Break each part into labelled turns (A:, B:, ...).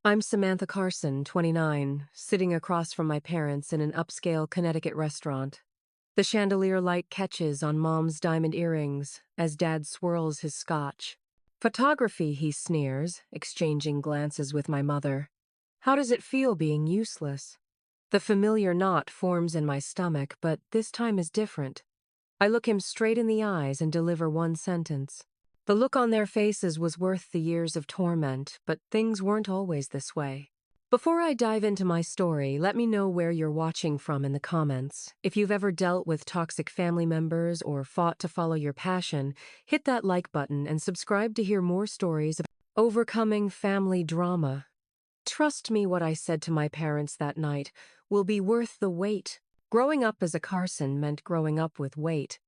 A: I'm Samantha Carson, 29, sitting across from my parents in an upscale Connecticut restaurant. The chandelier light catches on Mom's diamond earrings as Dad swirls his scotch. Photography, he sneers, exchanging glances with my mother. How does it feel being useless? The familiar knot forms in my stomach, but this time is different. I look him straight in the eyes and deliver one sentence. The look on their faces was worth the years of torment, but things weren't always this way. Before I dive into my story, let me know where you're watching from in the comments. If you've ever dealt with toxic family members or fought to follow your passion, hit that like button and subscribe to hear more stories of overcoming family drama. Trust me, what I said to my parents that night will be worth the wait. Growing up as a Carson meant growing up with weight.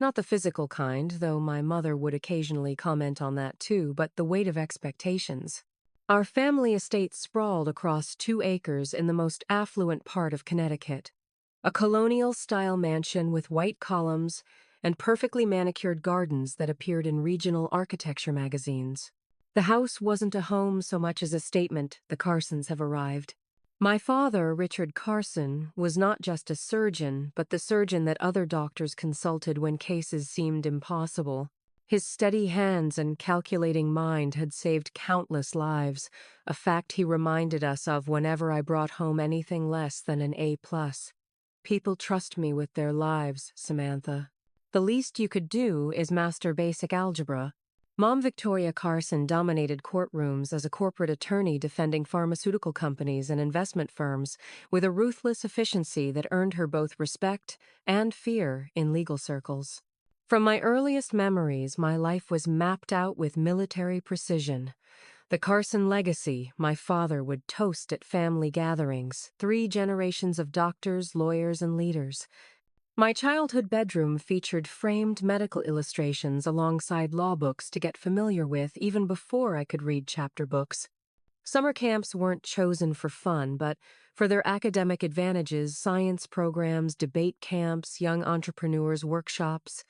A: Not the physical kind, though my mother would occasionally comment on that too, but the weight of expectations. Our family estate sprawled across 2 acres in the most affluent part of Connecticut. A colonial-style mansion with white columns and perfectly manicured gardens that appeared in regional architecture magazines. The house wasn't a home so much as a statement: the Carsons have arrived. My father, Richard Carson, was not just a surgeon, but the surgeon that other doctors consulted when cases seemed impossible. His steady hands and calculating mind had saved countless lives, a fact he reminded us of whenever I brought home anything less than an A+. People trust me with their lives, Samantha. The least you could do is master basic algebra. Mom Victoria Carson dominated courtrooms as a corporate attorney defending pharmaceutical companies and investment firms with a ruthless efficiency that earned her both respect and fear in legal circles. From my earliest memories, my life was mapped out with military precision. The Carson legacy my father would toast at family gatherings, 3 generations of doctors, lawyers, and leaders. My childhood bedroom featured framed medical illustrations alongside law books to get familiar with even before I could read chapter books. Summer camps weren't chosen for fun, but for their academic advantages: science programs, debate camps, young entrepreneurs workshops.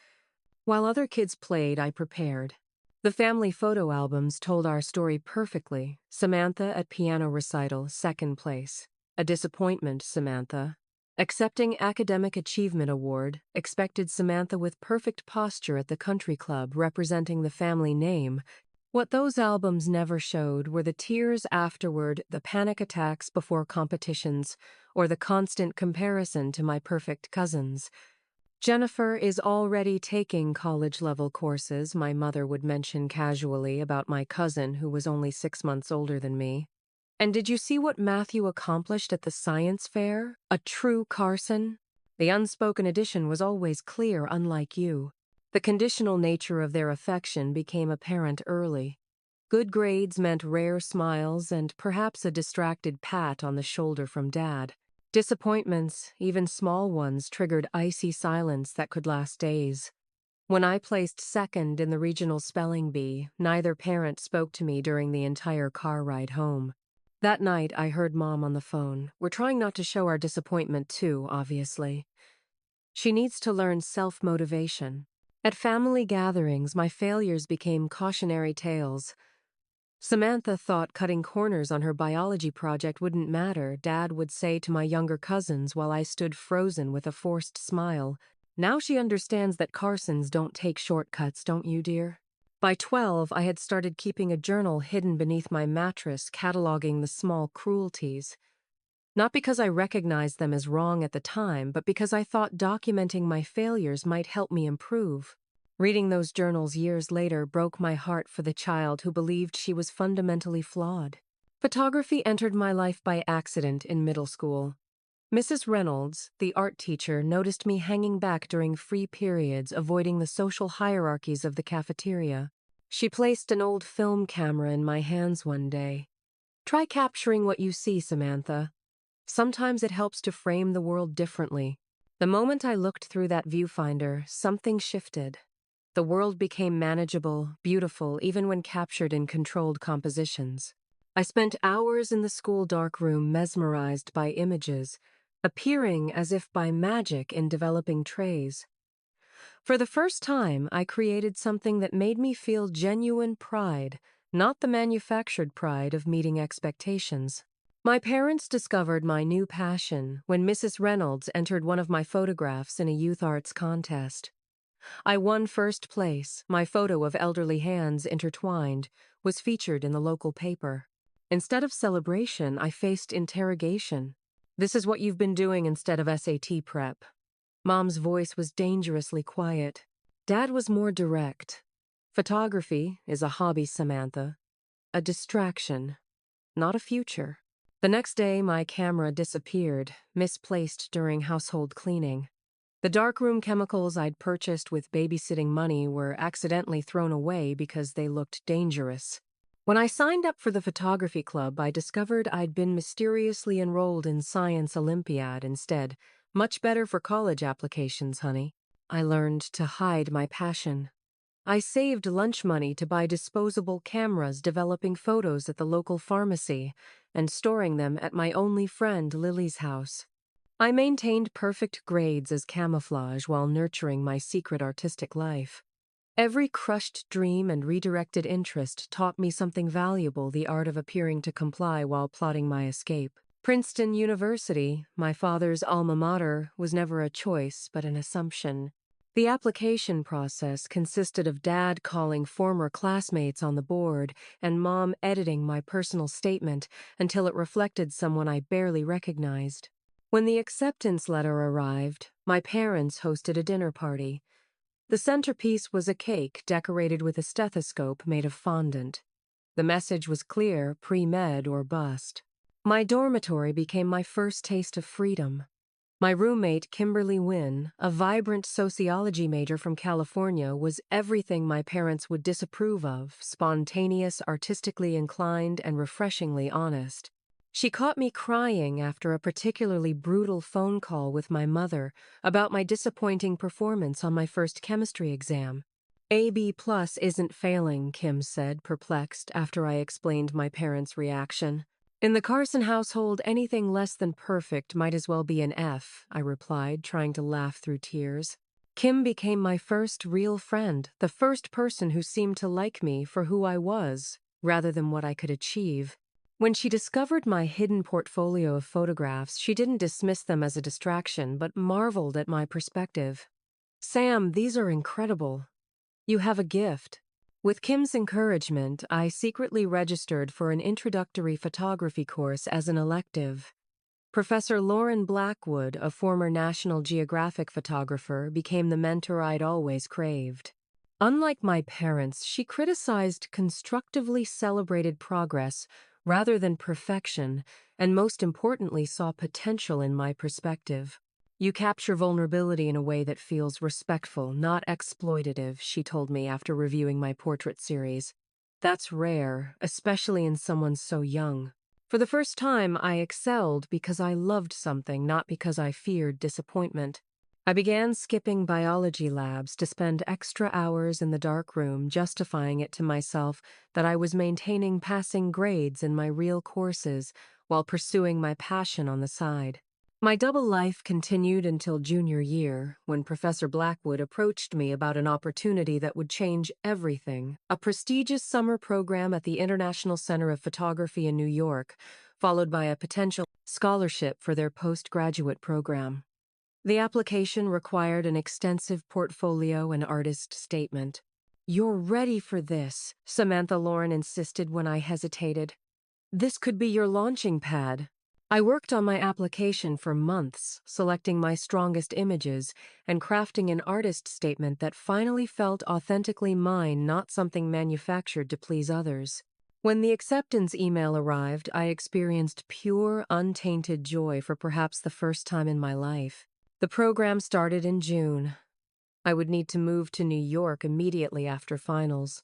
A: While other kids played, I prepared. The family photo albums told our story perfectly. Samantha at piano recital, 2nd place. A disappointment, Samantha. Accepting Academic Achievement Award, expected Samantha with perfect posture at the country club representing the family name. What those albums never showed were the tears afterward, the panic attacks before competitions, or the constant comparison to my perfect cousins. Jennifer is already taking college-level courses, my mother would mention casually about my cousin who was only 6 months older than me. And did you see what Matthew accomplished at the science fair? A true Carson? The unspoken addition was always clear, unlike you. The conditional nature of their affection became apparent early. Good grades meant rare smiles and perhaps a distracted pat on the shoulder from Dad. Disappointments, even small ones, triggered icy silence that could last days. When I placed 2nd in the regional spelling bee, neither parent spoke to me during the entire car ride home. That night, I heard Mom on the phone. We're trying not to show our disappointment too, obviously. She needs to learn self-motivation. At family gatherings, my failures became cautionary tales. Samantha thought cutting corners on her biology project wouldn't matter, Dad would say to my younger cousins while I stood frozen with a forced smile. Now she understands that Carsons don't take shortcuts, don't you, dear? By 12, I had started keeping a journal hidden beneath my mattress, cataloging the small cruelties. Not because I recognized them as wrong at the time, but because I thought documenting my failures might help me improve. Reading those journals years later broke my heart for the child who believed she was fundamentally flawed. Photography entered my life by accident in middle school. Mrs. Reynolds, the art teacher, noticed me hanging back during free periods, avoiding the social hierarchies of the cafeteria. She placed an old film camera in my hands one day. Try capturing what you see, Samantha. Sometimes it helps to frame the world differently. The moment I looked through that viewfinder, something shifted. The world became manageable, beautiful, even when captured in controlled compositions. I spent hours in the school darkroom mesmerized by images, appearing as if by magic in developing trays. For the first time, I created something that made me feel genuine pride, not the manufactured pride of meeting expectations. My parents discovered my new passion when Mrs. Reynolds entered one of my photographs in a youth arts contest. I won first place. My photo of elderly hands intertwined was featured in the local paper. Instead of celebration, I faced interrogation. "This is what you've been doing instead of SAT prep." Mom's voice was dangerously quiet. Dad was more direct. "Photography is a hobby, Samantha. A distraction, not a future." The next day, my camera disappeared, misplaced during household cleaning. The darkroom chemicals I'd purchased with babysitting money were accidentally thrown away because they looked dangerous. When I signed up for the photography club, I discovered I'd been mysteriously enrolled in Science Olympiad instead. Much better for college applications, honey. I learned to hide my passion. I saved lunch money to buy disposable cameras, developing photos at the local pharmacy and storing them at my only friend Lily's house. I maintained perfect grades as camouflage while nurturing my secret artistic life. Every crushed dream and redirected interest taught me something valuable: the art of appearing to comply while plotting my escape. Princeton University, my father's alma mater, was never a choice but an assumption. The application process consisted of Dad calling former classmates on the board and Mom editing my personal statement until it reflected someone I barely recognized. When the acceptance letter arrived, my parents hosted a dinner party. The centerpiece was a cake decorated with a stethoscope made of fondant. The message was clear: pre-med or bust. My dormitory became my first taste of freedom. My roommate, Kimberly Wynn, a vibrant sociology major from California, was everything my parents would disapprove of: spontaneous, artistically inclined, and refreshingly honest. She caught me crying after a particularly brutal phone call with my mother about my disappointing performance on my first chemistry exam. "A B+ isn't failing," Kim said, perplexed, after I explained my parents' reaction. "In the Carson household, anything less than perfect might as well be an F," I replied, trying to laugh through tears. Kim became my first real friend, the first person who seemed to like me for who I was, rather than what I could achieve. When she discovered my hidden portfolio of photographs, she didn't dismiss them as a distraction, but marveled at my perspective. "Sam, these are incredible. You have a gift." With Kim's encouragement, I secretly registered for an introductory photography course as an elective. Professor Lauren Blackwood, a former National Geographic photographer, became the mentor I'd always craved. Unlike my parents, she criticized, constructively celebrated progress rather than perfection, and most importantly, saw potential in my perspective. "You capture vulnerability in a way that feels respectful, not exploitative," she told me after reviewing my portrait series. "That's rare, especially in someone so young." For the first time, I excelled because I loved something, not because I feared disappointment. I began skipping biology labs to spend extra hours in the dark room, justifying it to myself that I was maintaining passing grades in my real courses while pursuing my passion on the side. My double life continued until junior year, when Professor Blackwood approached me about an opportunity that would change everything: a prestigious summer program at the International Center of Photography in New York, followed by a potential scholarship for their postgraduate program. The application required an extensive portfolio and artist statement. "You're ready for this," Samantha Lauren insisted when I hesitated. "This could be your launching pad." I worked on my application for months, selecting my strongest images and crafting an artist statement that finally felt authentically mine, not something manufactured to please others. When the acceptance email arrived, I experienced pure, untainted joy for perhaps the first time in my life. The program started in June. I would need to move to New York immediately after finals.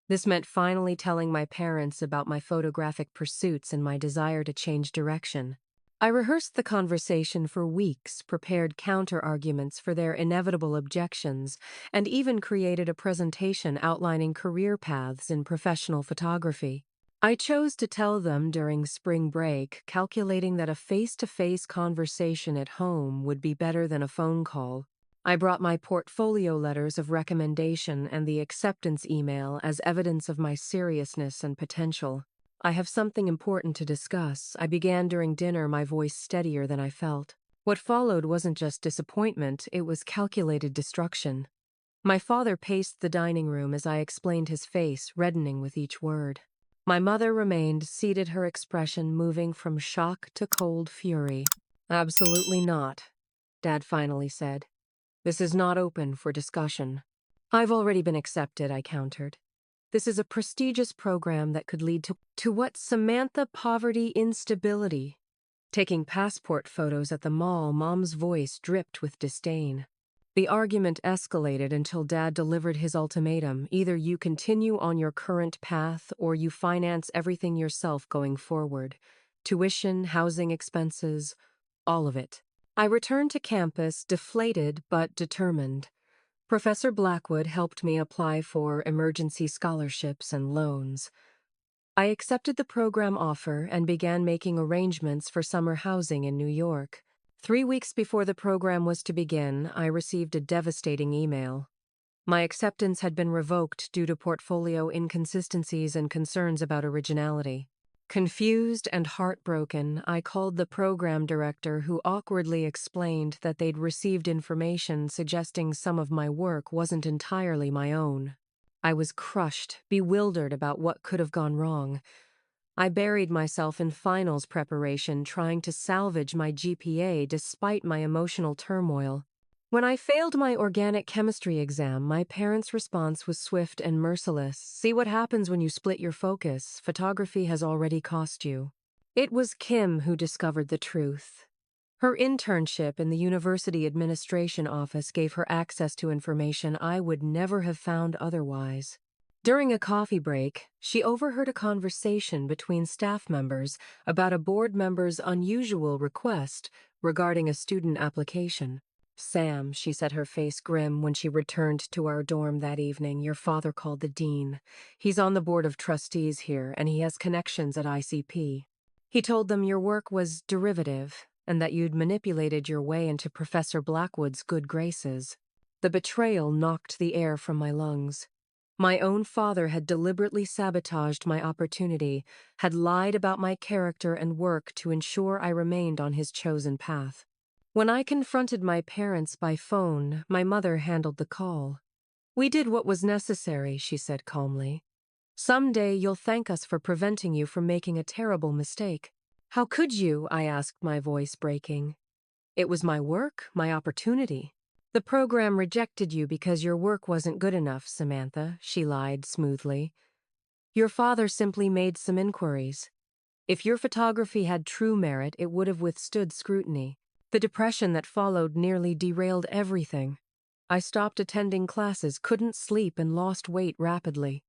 A: This meant finally telling my parents about my photographic pursuits and my desire to change direction. I rehearsed the conversation for weeks, prepared counter-arguments for their inevitable objections, and even created a presentation outlining career paths in professional photography. I chose to tell them during spring break, calculating that a face-to-face conversation at home would be better than a phone call. I brought my portfolio letters of recommendation and the acceptance email as evidence of my seriousness and potential. I have something important to discuss. I began during dinner, my voice steadier than I felt. What followed wasn't just disappointment, it was calculated destruction. My father paced the dining room as I explained, his face reddening with each word. My mother remained seated, her expression moving from shock to cold fury. Absolutely not, Dad finally said. This is not open for discussion. I've already been accepted, I countered. This is a prestigious program that could lead to what, Samantha? Poverty, instability. Taking passport photos at the mall, Mom's voice dripped with disdain. The argument escalated until Dad delivered his ultimatum: either you continue on your current path or you finance everything yourself going forward. Tuition, housing expenses, all of it. I returned to campus, deflated but determined. Professor Blackwood helped me apply for emergency scholarships and loans. I accepted the program offer and began making arrangements for summer housing in New York. 3 weeks before the program was to begin, I received a devastating email. My acceptance had been revoked due to portfolio inconsistencies and concerns about originality. Confused and heartbroken, I called the program director, who awkwardly explained that they'd received information suggesting some of my work wasn't entirely my own. I was crushed, bewildered about what could have gone wrong. I buried myself in finals preparation, trying to salvage my GPA despite my emotional turmoil. When I failed my organic chemistry exam, my parents' response was swift and merciless. See what happens when you split your focus. Photography has already cost you. It was Kim who discovered the truth. Her internship in the university administration office gave her access to information I would never have found otherwise. During a coffee break, she overheard a conversation between staff members about a board member's unusual request regarding a student application. Sam, she said, her face grim, when she returned to our dorm that evening, your father called the dean. He's on the board of trustees here, and he has connections at ICP. He told them your work was derivative, and that you'd manipulated your way into Professor Blackwood's good graces. The betrayal knocked the air from my lungs. My own father had deliberately sabotaged my opportunity, had lied about my character and work to ensure I remained on his chosen path. When I confronted my parents by phone, my mother handled the call. We did what was necessary, she said calmly. Someday you'll thank us for preventing you from making a terrible mistake. How could you? I asked, my voice breaking. It was my work, my opportunity. The program rejected you because your work wasn't good enough, Samantha, she lied smoothly. Your father simply made some inquiries. If your photography had true merit, it would have withstood scrutiny. The depression that followed nearly derailed everything. I stopped attending classes, couldn't sleep, and lost weight rapidly.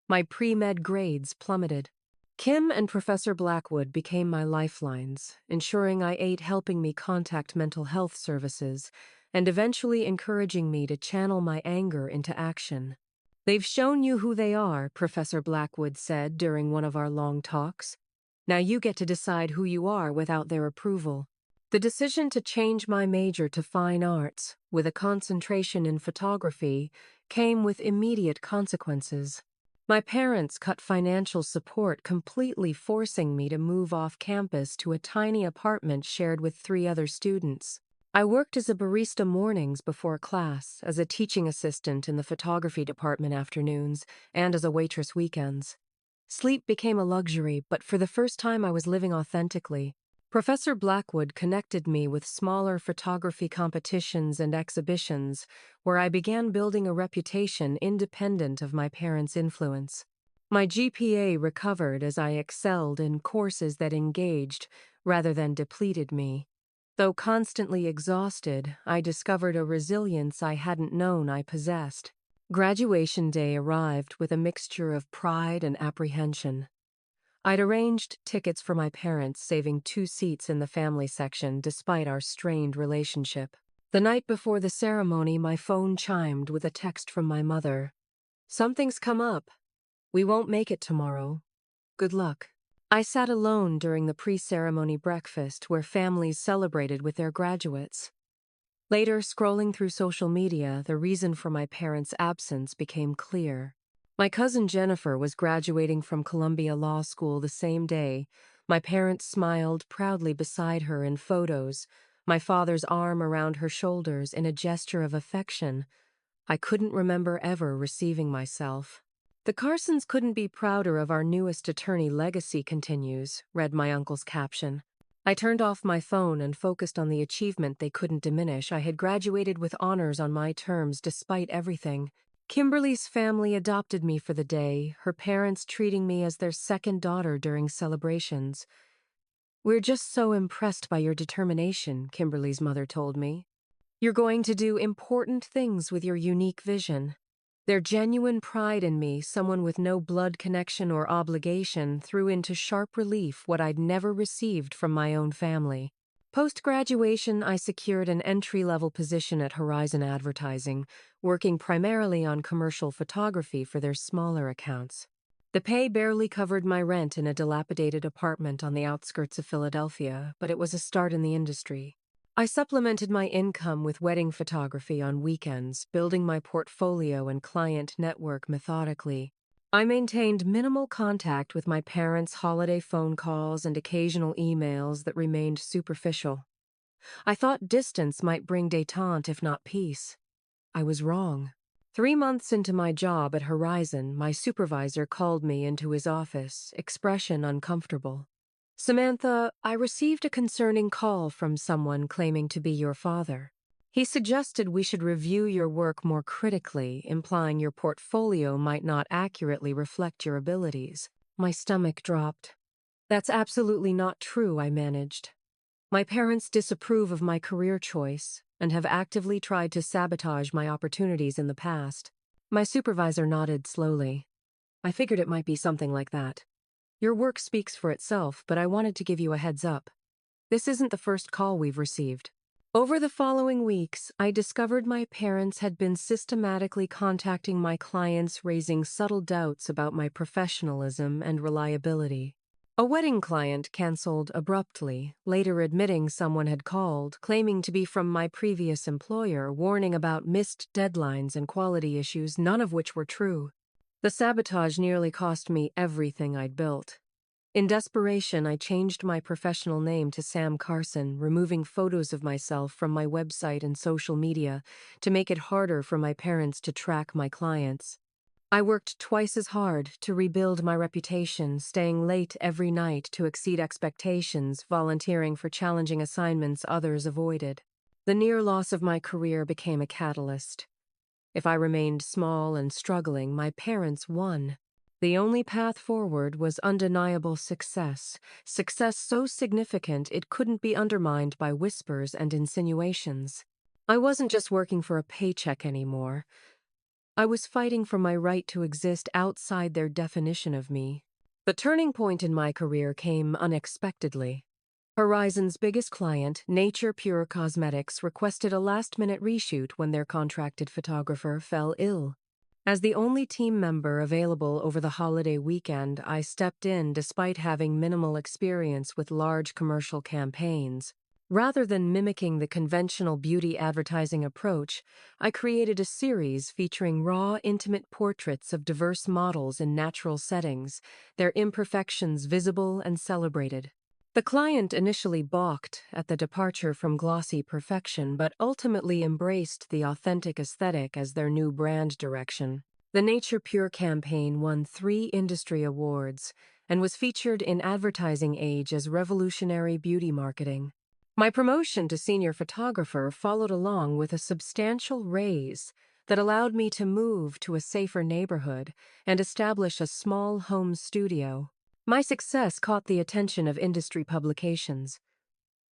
A: My pre-med grades plummeted. Kim and Professor Blackwood became my lifelines, ensuring I ate, helping me contact mental health services, and eventually encouraging me to channel my anger into action. They've shown you who they are, Professor Blackwood said during one of our long talks. Now you get to decide who you are without their approval. The decision to change my major to fine arts, with a concentration in photography, came with immediate consequences. My parents cut financial support, completely forcing me to move off campus to a tiny apartment shared with 3 other students. I worked as a barista mornings before class, as a teaching assistant in the photography department afternoons, and as a waitress weekends. Sleep became a luxury, but for the first time I was living authentically. Professor Blackwood connected me with smaller photography competitions and exhibitions, where I began building a reputation independent of my parents' influence. My GPA recovered as I excelled in courses that engaged rather than depleted me. Though constantly exhausted, I discovered a resilience I hadn't known I possessed. Graduation day arrived with a mixture of pride and apprehension. I'd arranged tickets for my parents, saving 2 seats in the family section despite our strained relationship. The night before the ceremony, my phone chimed with a text from my mother. Something's come up. We won't make it tomorrow. Good luck. I sat alone during the pre-ceremony breakfast where families celebrated with their graduates. Later, scrolling through social media, the reason for my parents' absence became clear. My cousin Jennifer was graduating from Columbia Law School the same day. My parents smiled proudly beside her in photos, my father's arm around her shoulders in a gesture of affection. I couldn't remember ever receiving myself. "The Carsons couldn't be prouder of our newest attorney legacy continues," read my uncle's caption. I turned off my phone and focused on the achievement they couldn't diminish. I had graduated with honors on my terms despite everything. Kimberly's family adopted me for the day, her parents treating me as their second daughter during celebrations. "We're just so impressed by your determination," Kimberly's mother told me. "You're going to do important things with your unique vision." Their genuine pride in me, someone with no blood connection or obligation, threw into sharp relief what I'd never received from my own family. Post-graduation, I secured an entry-level position at Horizon Advertising, working primarily on commercial photography for their smaller accounts. The pay barely covered my rent in a dilapidated apartment on the outskirts of Philadelphia, but it was a start in the industry. I supplemented my income with wedding photography on weekends, building my portfolio and client network methodically. I maintained minimal contact with my parents' holiday phone calls and occasional emails that remained superficial. I thought distance might bring détente if not peace. I was wrong. 3 months into my job at Horizon, my supervisor called me into his office, expression uncomfortable. "Samantha, I received a concerning call from someone claiming to be your father. He suggested we should review your work more critically, implying your portfolio might not accurately reflect your abilities." My stomach dropped. "That's absolutely not true," I managed. "My parents disapprove of my career choice and have actively tried to sabotage my opportunities in the past." My supervisor nodded slowly. "I figured it might be something like that. Your work speaks for itself, but I wanted to give you a heads up. This isn't the first call we've received." Over the following weeks, I discovered my parents had been systematically contacting my clients, raising subtle doubts about my professionalism and reliability. A wedding client canceled abruptly, later admitting someone had called, claiming to be from my previous employer, warning about missed deadlines and quality issues, none of which were true. The sabotage nearly cost me everything I'd built. In desperation, I changed my professional name to Sam Carson, removing photos of myself from my website and social media to make it harder for my parents to track my clients. I worked twice as hard to rebuild my reputation, staying late every night to exceed expectations, volunteering for challenging assignments others avoided. The near loss of my career became a catalyst. If I remained small and struggling, my parents won. The only path forward was undeniable success, success so significant it couldn't be undermined by whispers and insinuations. I wasn't just working for a paycheck anymore. I was fighting for my right to exist outside their definition of me. The turning point in my career came unexpectedly. Horizon's biggest client, Nature Pure Cosmetics, requested a last-minute reshoot when their contracted photographer fell ill. As the only team member available over the holiday weekend, I stepped in despite having minimal experience with large commercial campaigns. Rather than mimicking the conventional beauty advertising approach, I created a series featuring raw, intimate portraits of diverse models in natural settings, their imperfections visible and celebrated. The client initially balked at the departure from glossy perfection, but ultimately embraced the authentic aesthetic as their new brand direction. The Nature Pure campaign won 3 industry awards and was featured in Advertising Age as revolutionary beauty marketing. My promotion to senior photographer followed along with a substantial raise that allowed me to move to a safer neighborhood and establish a small home studio. My success caught the attention of industry publications.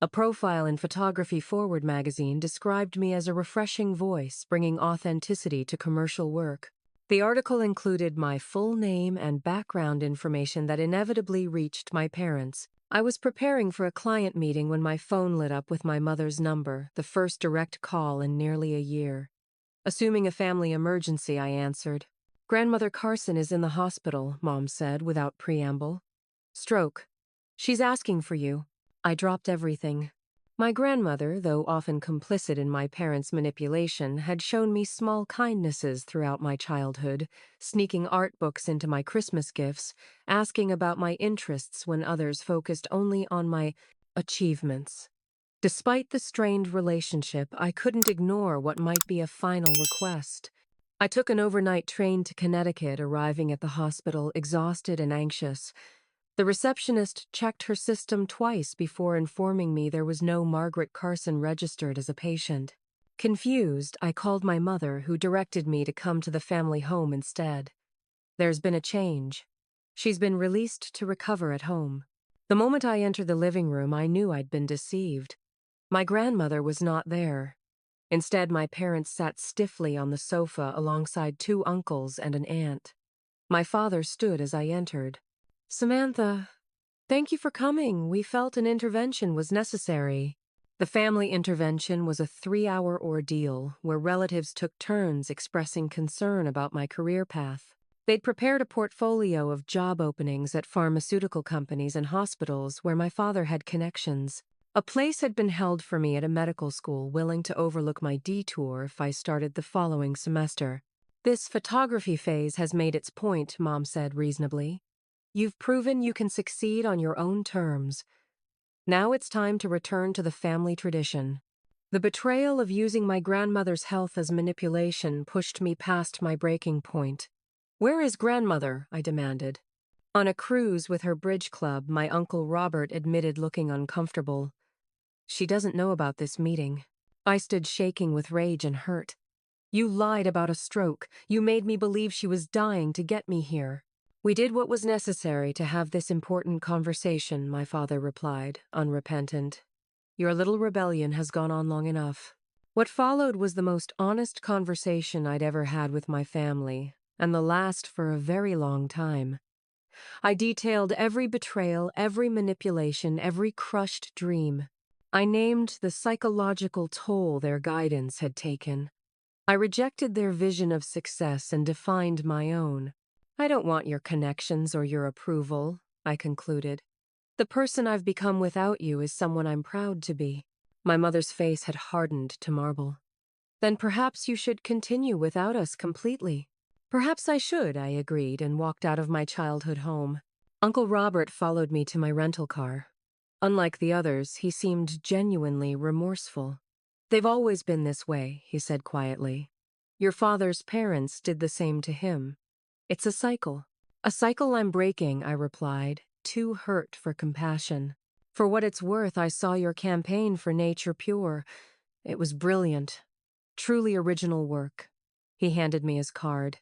A: A profile in Photography Forward magazine described me as a refreshing voice, bringing authenticity to commercial work. The article included my full name and background information that inevitably reached my parents. I was preparing for a client meeting when my phone lit up with my mother's number, the first direct call in nearly a year. Assuming a family emergency, I answered. "Grandmother Carson is in the hospital," Mom said without preamble. "Stroke. She's asking for you." I dropped everything. My grandmother, though often complicit in my parents' manipulation, had shown me small kindnesses throughout my childhood, sneaking art books into my Christmas gifts, asking about my interests when others focused only on my achievements. Despite the strained relationship, I couldn't ignore what might be a final request. I took an overnight train to Connecticut, arriving at the hospital exhausted and anxious. The receptionist checked her system twice before informing me there was no Margaret Carson registered as a patient. Confused, I called my mother, who directed me to come to the family home instead. There's been a change. She's been released to recover at home. The moment I entered the living room, I knew I'd been deceived. My grandmother was not there. Instead, my parents sat stiffly on the sofa alongside two uncles and an aunt. My father stood as I entered. "Samantha, thank you for coming. We felt an intervention was necessary." The family intervention was a 3-hour ordeal where relatives took turns expressing concern about my career path. They'd prepared a portfolio of job openings at pharmaceutical companies and hospitals where my father had connections. A place had been held for me at a medical school willing to overlook my detour if I started the following semester. "This photography phase has made its point," Mom said reasonably. "You've proven you can succeed on your own terms. Now it's time to return to the family tradition." The betrayal of using my grandmother's health as manipulation pushed me past my breaking point. "Where is grandmother?" I demanded. "On a cruise with her bridge club," my Uncle Robert admitted, looking uncomfortable. "She doesn't know about this meeting." I stood shaking with rage and hurt. "You lied about a stroke. You made me believe she was dying to get me here." "We did what was necessary to have this important conversation," my father replied, unrepentant. "Your little rebellion has gone on long enough." What followed was the most honest conversation I'd ever had with my family, and the last for a very long time. I detailed every betrayal, every manipulation, every crushed dream. I named the psychological toll their guidance had taken. I rejected their vision of success and defined my own. "I don't want your connections or your approval," I concluded. "The person I've become without you is someone I'm proud to be." My mother's face had hardened to marble. "Then perhaps you should continue without us completely." "Perhaps I should," I agreed and walked out of my childhood home. Uncle Robert followed me to my rental car. Unlike the others, he seemed genuinely remorseful. "They've always been this way," he said quietly. "Your father's parents did the same to him. It's a cycle." "A cycle I'm breaking," I replied, too hurt for compassion. "For what it's worth, I saw your campaign for Nature Pure. It was brilliant. Truly original work." He handed me his card.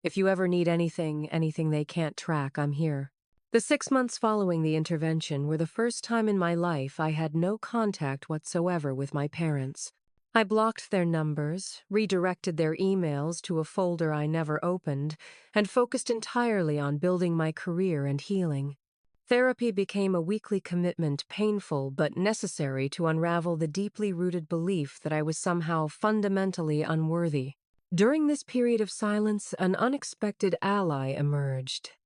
A: "If you ever need anything they can't track, I'm here." The 6 months following the intervention were the first time in my life I had no contact whatsoever with my parents. I blocked their numbers, redirected their emails to a folder I never opened, and focused entirely on building my career and healing. Therapy became a weekly commitment, painful but necessary to unravel the deeply rooted belief that I was somehow fundamentally unworthy. During this period of silence, an unexpected ally emerged.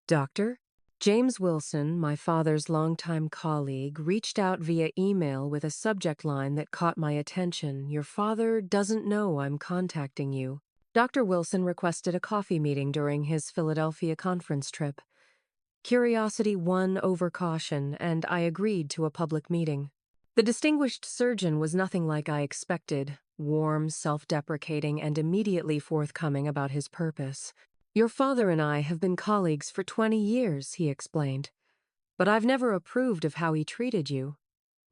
A: Dr. James Wilson, my father's longtime colleague, reached out via email with a subject line that caught my attention. "Your father doesn't know I'm contacting you." Dr. Wilson requested a coffee meeting during his Philadelphia conference trip. Curiosity won over caution, and I agreed to a public meeting. The distinguished surgeon was nothing like I expected, warm, self-deprecating, and immediately forthcoming about his purpose. "Your father and I have been colleagues for 20 years, he explained. "But I've never approved of how he treated you.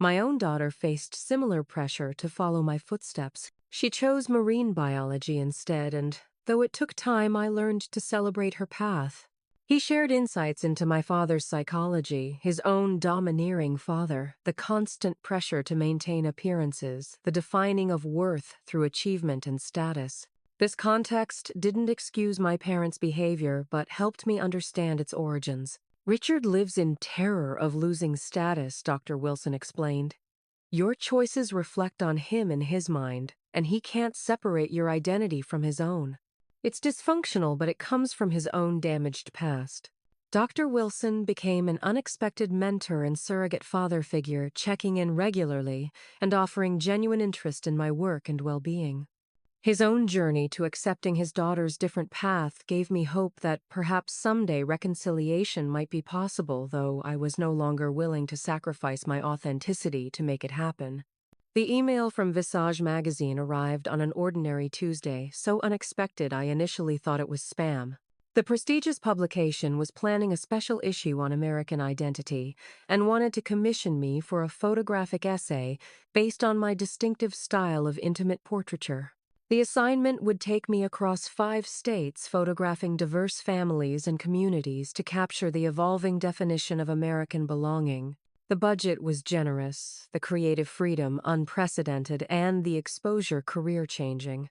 A: My own daughter faced similar pressure to follow my footsteps. She chose marine biology instead, and though it took time, I learned to celebrate her path." He shared insights into my father's psychology, his own domineering father, the constant pressure to maintain appearances, the defining of worth through achievement and status. This context didn't excuse my parents' behavior, but helped me understand its origins. "Richard lives in terror of losing status," Dr. Wilson explained. "Your choices reflect on him in his mind, and he can't separate your identity from his own. It's dysfunctional, but it comes from his own damaged past." Dr. Wilson became an unexpected mentor and surrogate father figure, checking in regularly and offering genuine interest in my work and well-being. His own journey to accepting his daughter's different path gave me hope that perhaps someday reconciliation might be possible, though I was no longer willing to sacrifice my authenticity to make it happen. The email from Visage magazine arrived on an ordinary Tuesday, so unexpected I initially thought it was spam. The prestigious publication was planning a special issue on American identity and wanted to commission me for a photographic essay based on my distinctive style of intimate portraiture. The assignment would take me across 5 states, photographing diverse families and communities to capture the evolving definition of American belonging. The budget was generous, the creative freedom unprecedented, and the exposure career-changing.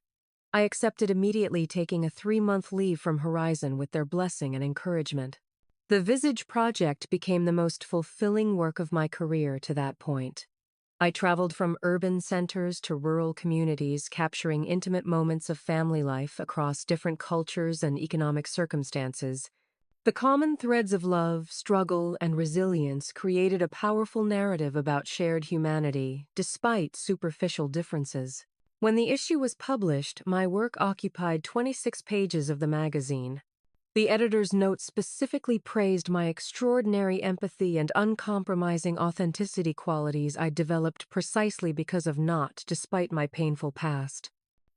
A: I accepted immediately, taking a 3-month leave from Horizon with their blessing and encouragement. The Visage project became the most fulfilling work of my career to that point. I traveled from urban centers to rural communities, capturing intimate moments of family life across different cultures and economic circumstances. The common threads of love, struggle, and resilience created a powerful narrative about shared humanity, despite superficial differences. When the issue was published, my work occupied 26 pages of the magazine. The editor's note specifically praised my extraordinary empathy and uncompromising authenticity qualities I'd developed precisely because of not, despite my painful past.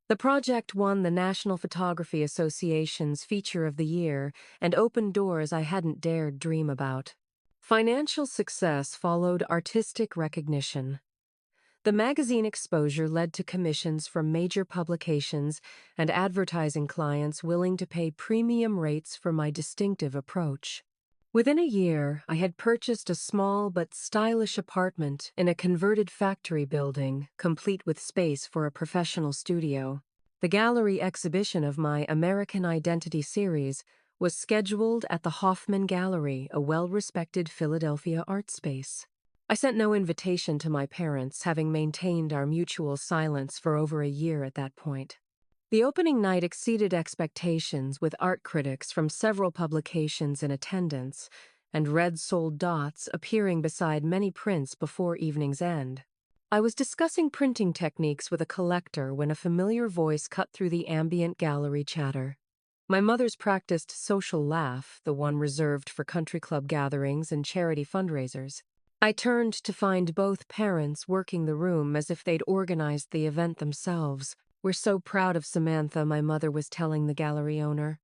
A: The project won the National Photography Association's Feature of the Year and opened doors I hadn't dared dream about. Financial success followed artistic recognition. The magazine exposure led to commissions from major publications and advertising clients willing to pay premium rates for my distinctive approach. Within a year, I had purchased a small but stylish apartment in a converted factory building, complete with space for a professional studio. The gallery exhibition of my American Identity series was scheduled at the Hoffman Gallery, a well-respected Philadelphia art space. I sent no invitation to my parents, having maintained our mutual silence for over a year at that point. The opening night exceeded expectations, with art critics from several publications in attendance, and red-soled dots appearing beside many prints before evening's end. I was discussing printing techniques with a collector when a familiar voice cut through the ambient gallery chatter. My mother's practiced social laugh, the one reserved for country club gatherings and charity fundraisers. I turned to find both parents working the room as if they'd organized the event themselves. "We're so proud of Samantha," my mother was telling the gallery owner.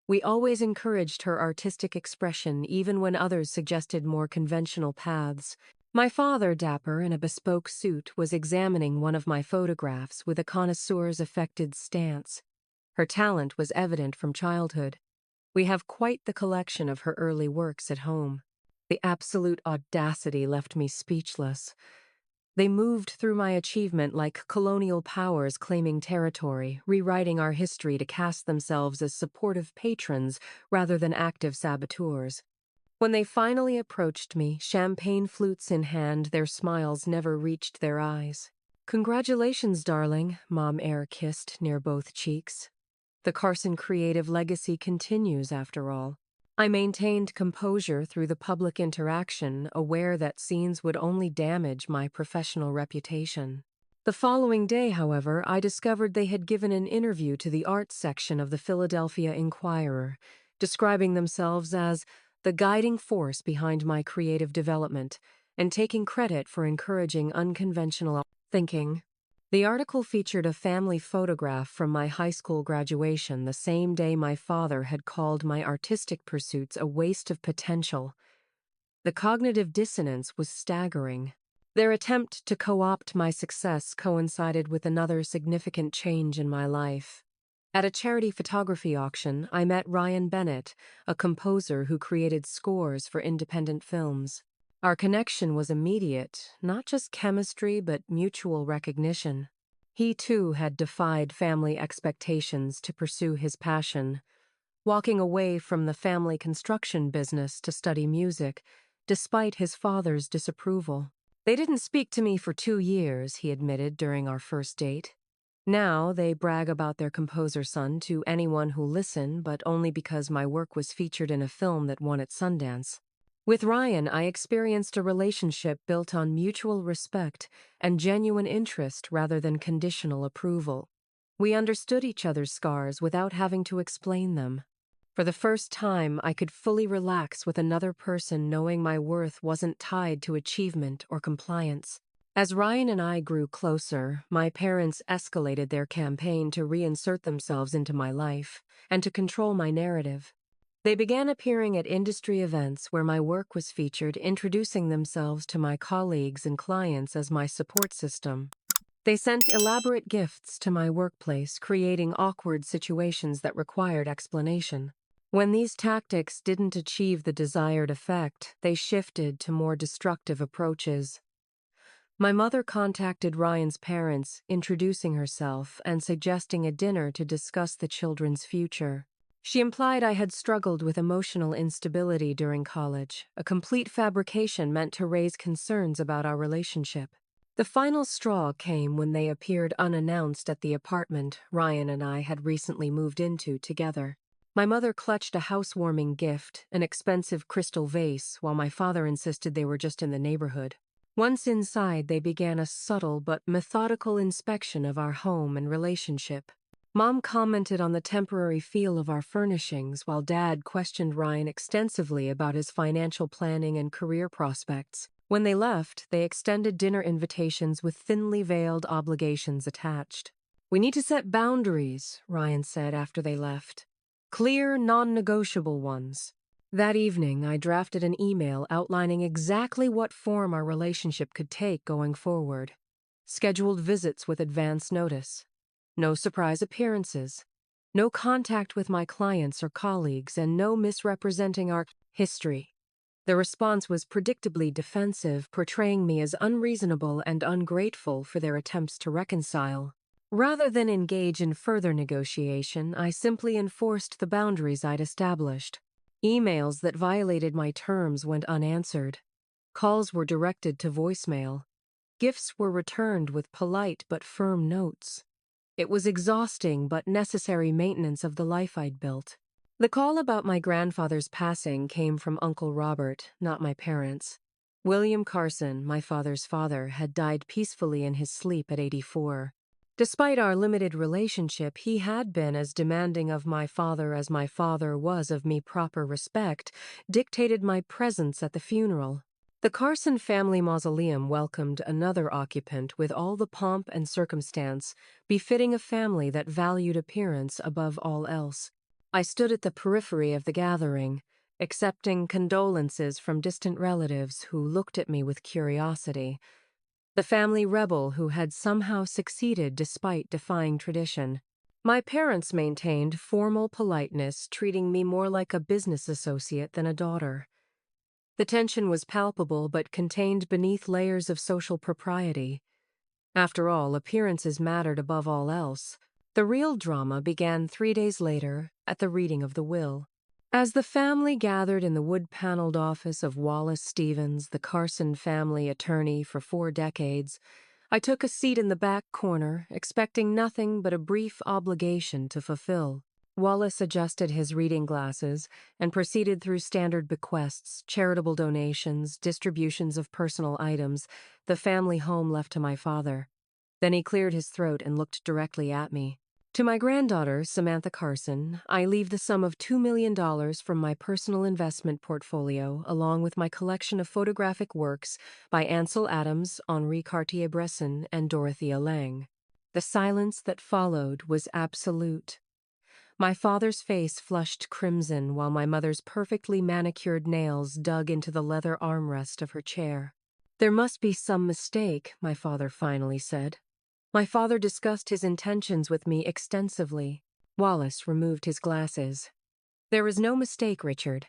A: "We always encouraged her artistic expression, even when others suggested more conventional paths." My father, dapper in a bespoke suit, was examining one of my photographs with a connoisseur's affected stance. Her talent was evident from childhood. We have quite the collection of her early works at home. The absolute audacity left me speechless. They moved through my achievement like colonial powers claiming territory, rewriting our history to cast themselves as supportive patrons rather than active saboteurs. When they finally approached me, champagne flutes in hand, their smiles never reached their eyes. "Congratulations, darling," Mom air kissed near both cheeks. "The Carson creative legacy continues, after all." I maintained composure through the public interaction, aware that scenes would only damage my professional reputation. The following day, however, I discovered they had given an interview to the arts section of the Philadelphia Inquirer, describing themselves as the guiding force behind my creative development and taking credit for encouraging unconventional thinking. The article featured a family photograph from my high school graduation, the same day my father had called my artistic pursuits a waste of potential. The cognitive dissonance was staggering. Their attempt to co-opt my success coincided with another significant change in my life. At a charity photography auction, I met Ryan Bennett, a composer who created scores for independent films. Our connection was immediate, not just chemistry but mutual recognition. He too had defied family expectations to pursue his passion, walking away from the family construction business to study music, despite his father's disapproval. "They didn't speak to me for 2 years," he admitted during our first date. Now they brag about their composer son to anyone who listen, but only because my work was featured in a film that won at Sundance. With Ryan, I experienced a relationship built on mutual respect and genuine interest rather than conditional approval. We understood each other's scars without having to explain them. For the first time, I could fully relax with another person knowing my worth wasn't tied to achievement or compliance. As Ryan and I grew closer, my parents escalated their campaign to reinsert themselves into my life and to control my narrative. They began appearing at industry events where my work was featured, introducing themselves to my colleagues and clients as my support system. They sent elaborate gifts to my workplace, creating awkward situations that required explanation. When these tactics didn't achieve the desired effect, they shifted to more destructive approaches. My mother contacted Ryan's parents, introducing herself and suggesting a dinner to discuss the children's future. She implied I had struggled with emotional instability during college, a complete fabrication meant to raise concerns about our relationship. The final straw came when they appeared unannounced at the apartment Ryan and I had recently moved into together. My mother clutched a housewarming gift, an expensive crystal vase, while my father insisted they were just in the neighborhood. Once inside, they began a subtle but methodical inspection of our home and relationship. Mom commented on the temporary feel of our furnishings, while Dad questioned Ryan extensively about his financial planning and career prospects. When they left, they extended dinner invitations with thinly veiled obligations attached. "We need to set boundaries," Ryan said after they left. "Clear, non-negotiable ones." That evening, I drafted an email outlining exactly what form our relationship could take going forward. Scheduled visits with advance notice. No surprise appearances. No contact with my clients or colleagues, and no misrepresenting our history. The response was predictably defensive, portraying me as unreasonable and ungrateful for their attempts to reconcile. Rather than engage in further negotiation, I simply enforced the boundaries I'd established. Emails that violated my terms went unanswered. Calls were directed to voicemail. Gifts were returned with polite but firm notes. It was exhausting but necessary maintenance of the life I'd built. The call about my grandfather's passing came from Uncle Robert, not my parents. William Carson, my father's father, had died peacefully in his sleep at 84. Despite our limited relationship, he had been as demanding of my father as my father was of me. Proper respect dictated my presence at the funeral. The Carson family mausoleum welcomed another occupant with all the pomp and circumstance befitting a family that valued appearance above all else. I stood at the periphery of the gathering, accepting condolences from distant relatives who looked at me with curiosity. The family rebel who had somehow succeeded despite defying tradition. My parents maintained formal politeness, treating me more like a business associate than a daughter. The tension was palpable but contained beneath layers of social propriety. After all, appearances mattered above all else. The real drama began 3 days later at the reading of the will. As the family gathered in the wood-paneled office of Wallace Stevens, the Carson family attorney for 4 decades, I took a seat in the back corner, expecting nothing but a brief obligation to fulfill. Wallace adjusted his reading glasses and proceeded through standard bequests, charitable donations, distributions of personal items, the family home left to my father. Then he cleared his throat and looked directly at me. "To my granddaughter, Samantha Carson, I leave the sum of $2 million from my personal investment portfolio, along with my collection of photographic works by Ansel Adams, Henri Cartier-Bresson, and Dorothea Lange." The silence that followed was absolute. My father's face flushed crimson while my mother's perfectly manicured nails dug into the leather armrest of her chair. "There must be some mistake," my father finally said. My father discussed his intentions with me extensively. Wallace removed his glasses. "There is no mistake, Richard.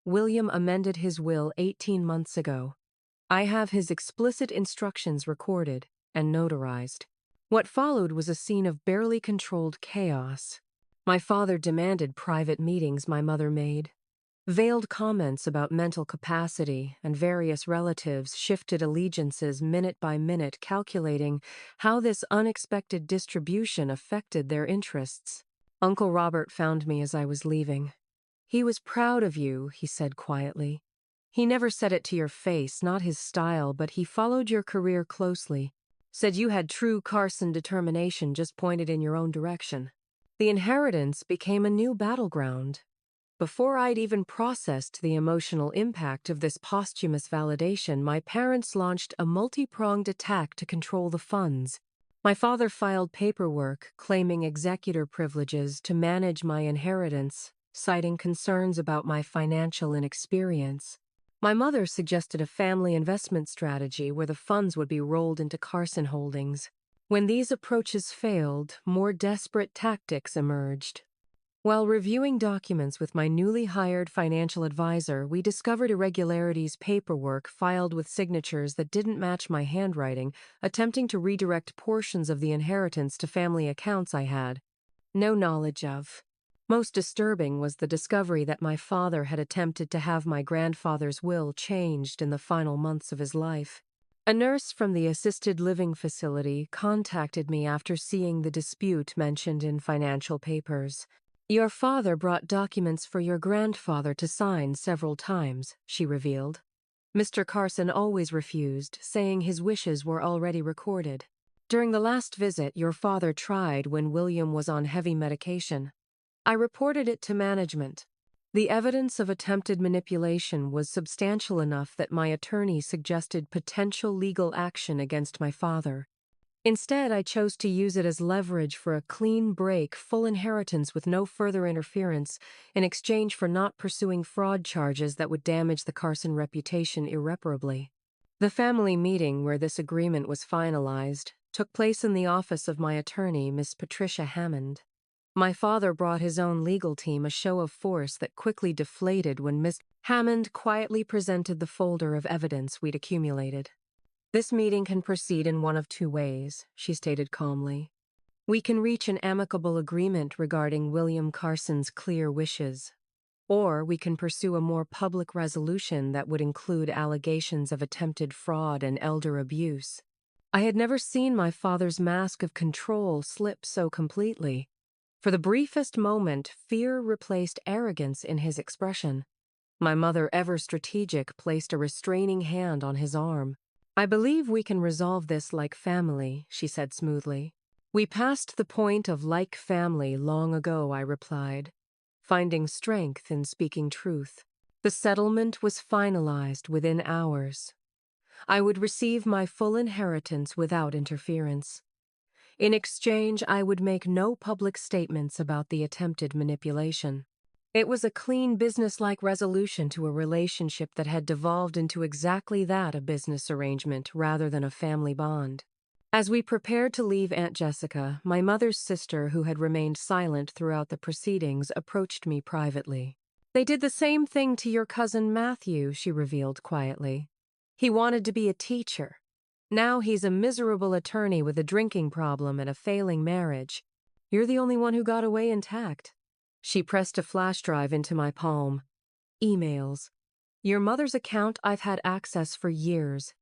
A: William amended his will 18 months ago. I have his explicit instructions recorded and notarized." What followed was a scene of barely controlled chaos. My father demanded private meetings my mother made. Veiled comments about mental capacity and various relatives shifted allegiances minute by minute, calculating how this unexpected distribution affected their interests. Uncle Robert found me as I was leaving. "He was proud of you," he said quietly. "He never said it to your face, not his style, but he followed your career closely. Said you had true Carson determination, just pointed in your own direction." The inheritance became a new battleground. Before I'd even processed the emotional impact of this posthumous validation, my parents launched a multi-pronged attack to control the funds. My father filed paperwork claiming executor privileges to manage my inheritance, citing concerns about my financial inexperience. My mother suggested a family investment strategy where the funds would be rolled into Carson Holdings. When these approaches failed, more desperate tactics emerged. While reviewing documents with my newly hired financial advisor, we discovered irregularities, paperwork filed with signatures that didn't match my handwriting, attempting to redirect portions of the inheritance to family accounts I had no knowledge of. Most disturbing was the discovery that my father had attempted to have my grandfather's will changed in the final months of his life. A nurse from the assisted living facility contacted me after seeing the dispute mentioned in financial papers. "Your father brought documents for your grandfather to sign several times," she revealed. "Mr. Carson always refused, saying his wishes were already recorded. During the last visit, your father tried when William was on heavy medication. I reported it to management. The evidence of attempted manipulation was substantial enough that my attorney suggested potential legal action against my father. Instead, I chose to use it as leverage for a clean break, full inheritance with no further interference, in exchange for not pursuing fraud charges that would damage the Carson reputation irreparably." The family meeting where this agreement was finalized took place in the office of my attorney, Miss Patricia Hammond. My father brought his own legal team, a show of force that quickly deflated when Miss Hammond quietly presented the folder of evidence we'd accumulated. "This meeting can proceed in one of two ways," she stated calmly. "We can reach an amicable agreement regarding William Carson's clear wishes, or we can pursue a more public resolution that would include allegations of attempted fraud and elder abuse." I had never seen my father's mask of control slip so completely. For the briefest moment, fear replaced arrogance in his expression. My mother, ever strategic, placed a restraining hand on his arm. "I believe we can resolve this like family," she said smoothly. "We passed the point of like family long ago," I replied, finding strength in speaking truth. The settlement was finalized within hours. I would receive my full inheritance without interference. In exchange, I would make no public statements about the attempted manipulation. It was a clean, business-like resolution to a relationship that had devolved into exactly that, a business arrangement rather than a family bond. As we prepared to leave Aunt Jessica, my mother's sister, who had remained silent throughout the proceedings, approached me privately. "They did the same thing to your cousin Matthew," she revealed quietly. "He wanted to be a teacher. Now he's a miserable attorney with a drinking problem and a failing marriage. You're the only one who got away intact." She pressed a flash drive into my palm. "Emails. Your mother's account I've had access for years.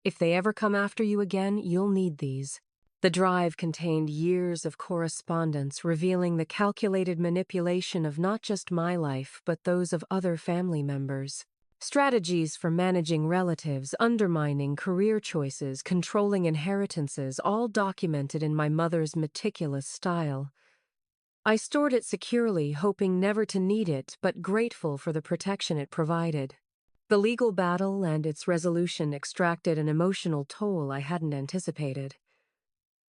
A: If they ever come after you again, you'll need these." The drive contained years of correspondence revealing the calculated manipulation of not just my life, but those of other family members. Strategies for managing relatives, undermining career choices, controlling inheritances, all documented in my mother's meticulous style. I stored it securely, hoping never to need it, but grateful for the protection it provided. The legal battle and its resolution extracted an emotional toll I hadn't anticipated.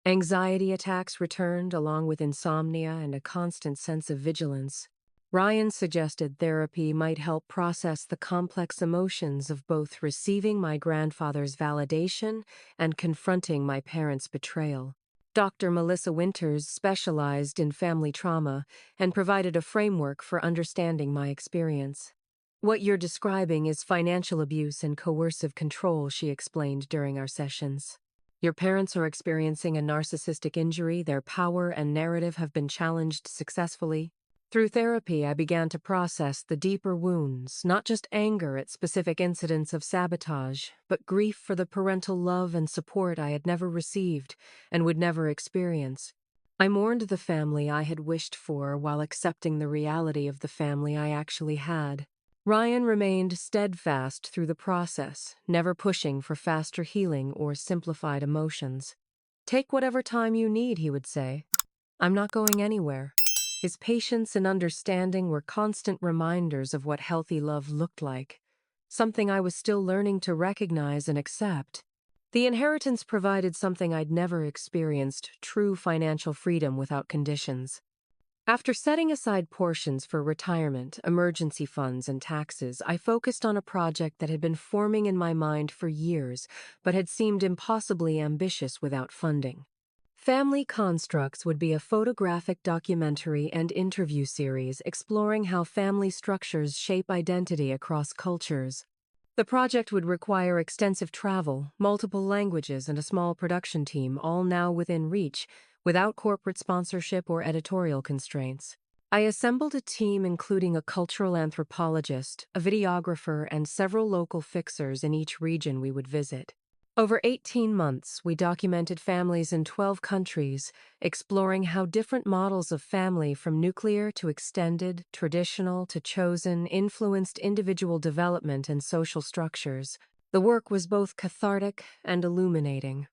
A: Anxiety attacks returned, along with insomnia and a constant sense of vigilance. Ryan suggested therapy might help process the complex emotions of both receiving my grandfather's validation and confronting my parents' betrayal. Dr. Melissa Winters specialized in family trauma and provided a framework for understanding my experience. "What you're describing is financial abuse and coercive control," she explained during our sessions. "Your parents are experiencing a narcissistic injury. Their power and narrative have been challenged successfully. Through therapy, I began to process the deeper wounds, not just anger at specific incidents of sabotage, but grief for the parental love and support I had never received and would never experience. I mourned the family I had wished for while accepting the reality of the family I actually had. Ryan remained steadfast through the process, never pushing for faster healing or simplified emotions. "Take whatever time you need," he would say. "I'm not going anywhere." His patience and understanding were constant reminders of what healthy love looked like, something I was still learning to recognize and accept. The inheritance provided something I'd never experienced: true financial freedom without conditions. After setting aside portions for retirement, emergency funds, and taxes, I focused on a project that had been forming in my mind for years, but had seemed impossibly ambitious without funding. Family Constructs would be a photographic documentary and interview series exploring how family structures shape identity across cultures. The project would require extensive travel, multiple languages, and a small production team, all now within reach, without corporate sponsorship or editorial constraints. I assembled a team including a cultural anthropologist, a videographer, and several local fixers in each region we would visit. Over 18 months, we documented families in 12 countries, exploring how different models of family, from nuclear to extended, traditional to chosen, influenced individual development and social structures. The work was both cathartic and illuminating.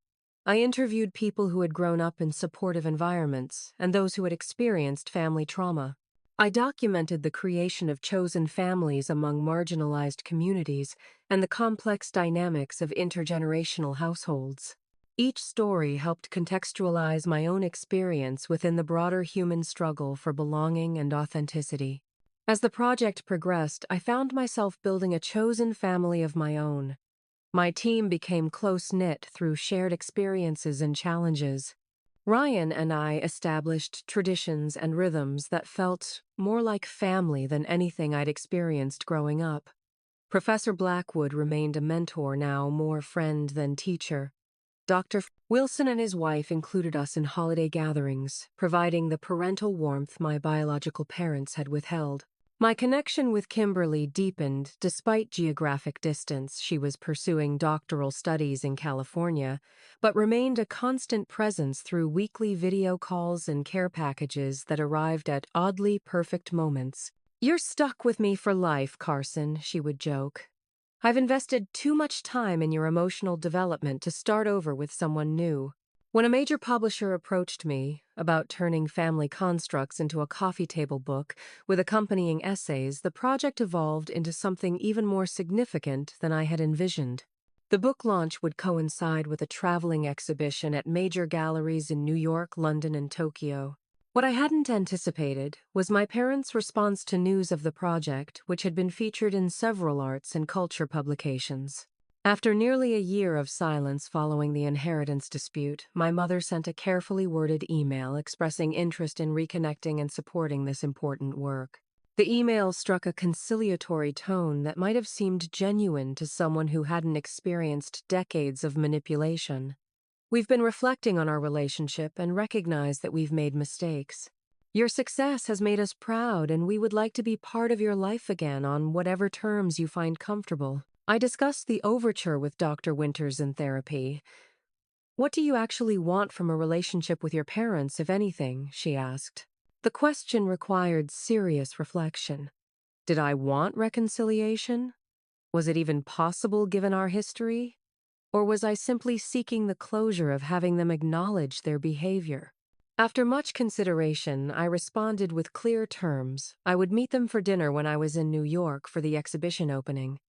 A: I interviewed people who had grown up in supportive environments and those who had experienced family trauma. I documented the creation of chosen families among marginalized communities and the complex dynamics of intergenerational households. Each story helped contextualize my own experience within the broader human struggle for belonging and authenticity. As the project progressed, I found myself building a chosen family of my own. My team became close-knit through shared experiences and challenges. Ryan and I established traditions and rhythms that felt more like family than anything I'd experienced growing up. Professor Blackwood remained a mentor now, more friend than teacher. Dr. Wilson and his wife included us in holiday gatherings, providing the parental warmth my biological parents had withheld. My connection with Kimberly deepened despite geographic distance. She was pursuing doctoral studies in California, but remained a constant presence through weekly video calls and care packages that arrived at oddly perfect moments. "You're stuck with me for life, Carson," she would joke. "I've invested too much time in your emotional development to start over with someone new." When a major publisher approached me about turning Family Constructs into a coffee table book with accompanying essays, the project evolved into something even more significant than I had envisioned. The book launch would coincide with a traveling exhibition at major galleries in New York, London, and Tokyo. What I hadn't anticipated was my parents' response to news of the project, which had been featured in several arts and culture publications. After nearly a year of silence following the inheritance dispute, my mother sent a carefully worded email expressing interest in reconnecting and supporting this important work. The email struck a conciliatory tone that might have seemed genuine to someone who hadn't experienced decades of manipulation. "We've been reflecting on our relationship and recognize that we've made mistakes. Your success has made us proud, and we would like to be part of your life again on whatever terms you find comfortable." I discussed the overture with Dr. Winters in therapy. "What do you actually want from a relationship with your parents, if anything?" she asked. The question required serious reflection. Did I want reconciliation? Was it even possible given our history? Or was I simply seeking the closure of having them acknowledge their behavior? After much consideration, I responded with clear terms. I would meet them for dinner when I was in New York for the exhibition opening.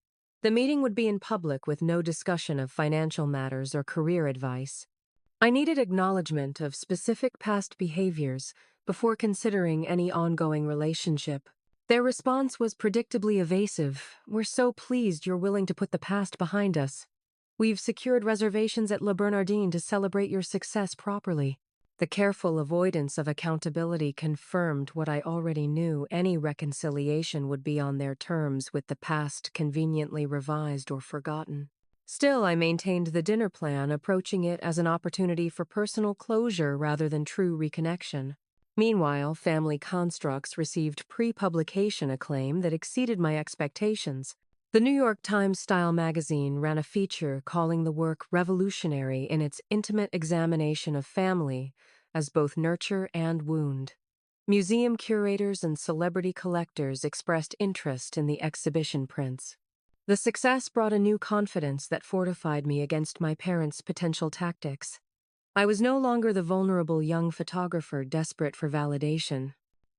A: The meeting would be in public with no discussion of financial matters or career advice. I needed acknowledgement of specific past behaviors before considering any ongoing relationship. Their response was predictably evasive. "We're so pleased you're willing to put the past behind us. We've secured reservations at Le Bernardin to celebrate your success properly." The careful avoidance of accountability confirmed what I already knew: any reconciliation would be on their terms, with the past conveniently revised or forgotten. Still, I maintained the dinner plan, approaching it as an opportunity for personal closure rather than true reconnection. Meanwhile, Family Constructs received pre-publication acclaim that exceeded my expectations. The New York Times Style magazine ran a feature calling the work revolutionary in its intimate examination of family as both nurture and wound. Museum curators and celebrity collectors expressed interest in the exhibition prints. The success brought a new confidence that fortified me against my parents' potential tactics. I was no longer the vulnerable young photographer desperate for validation.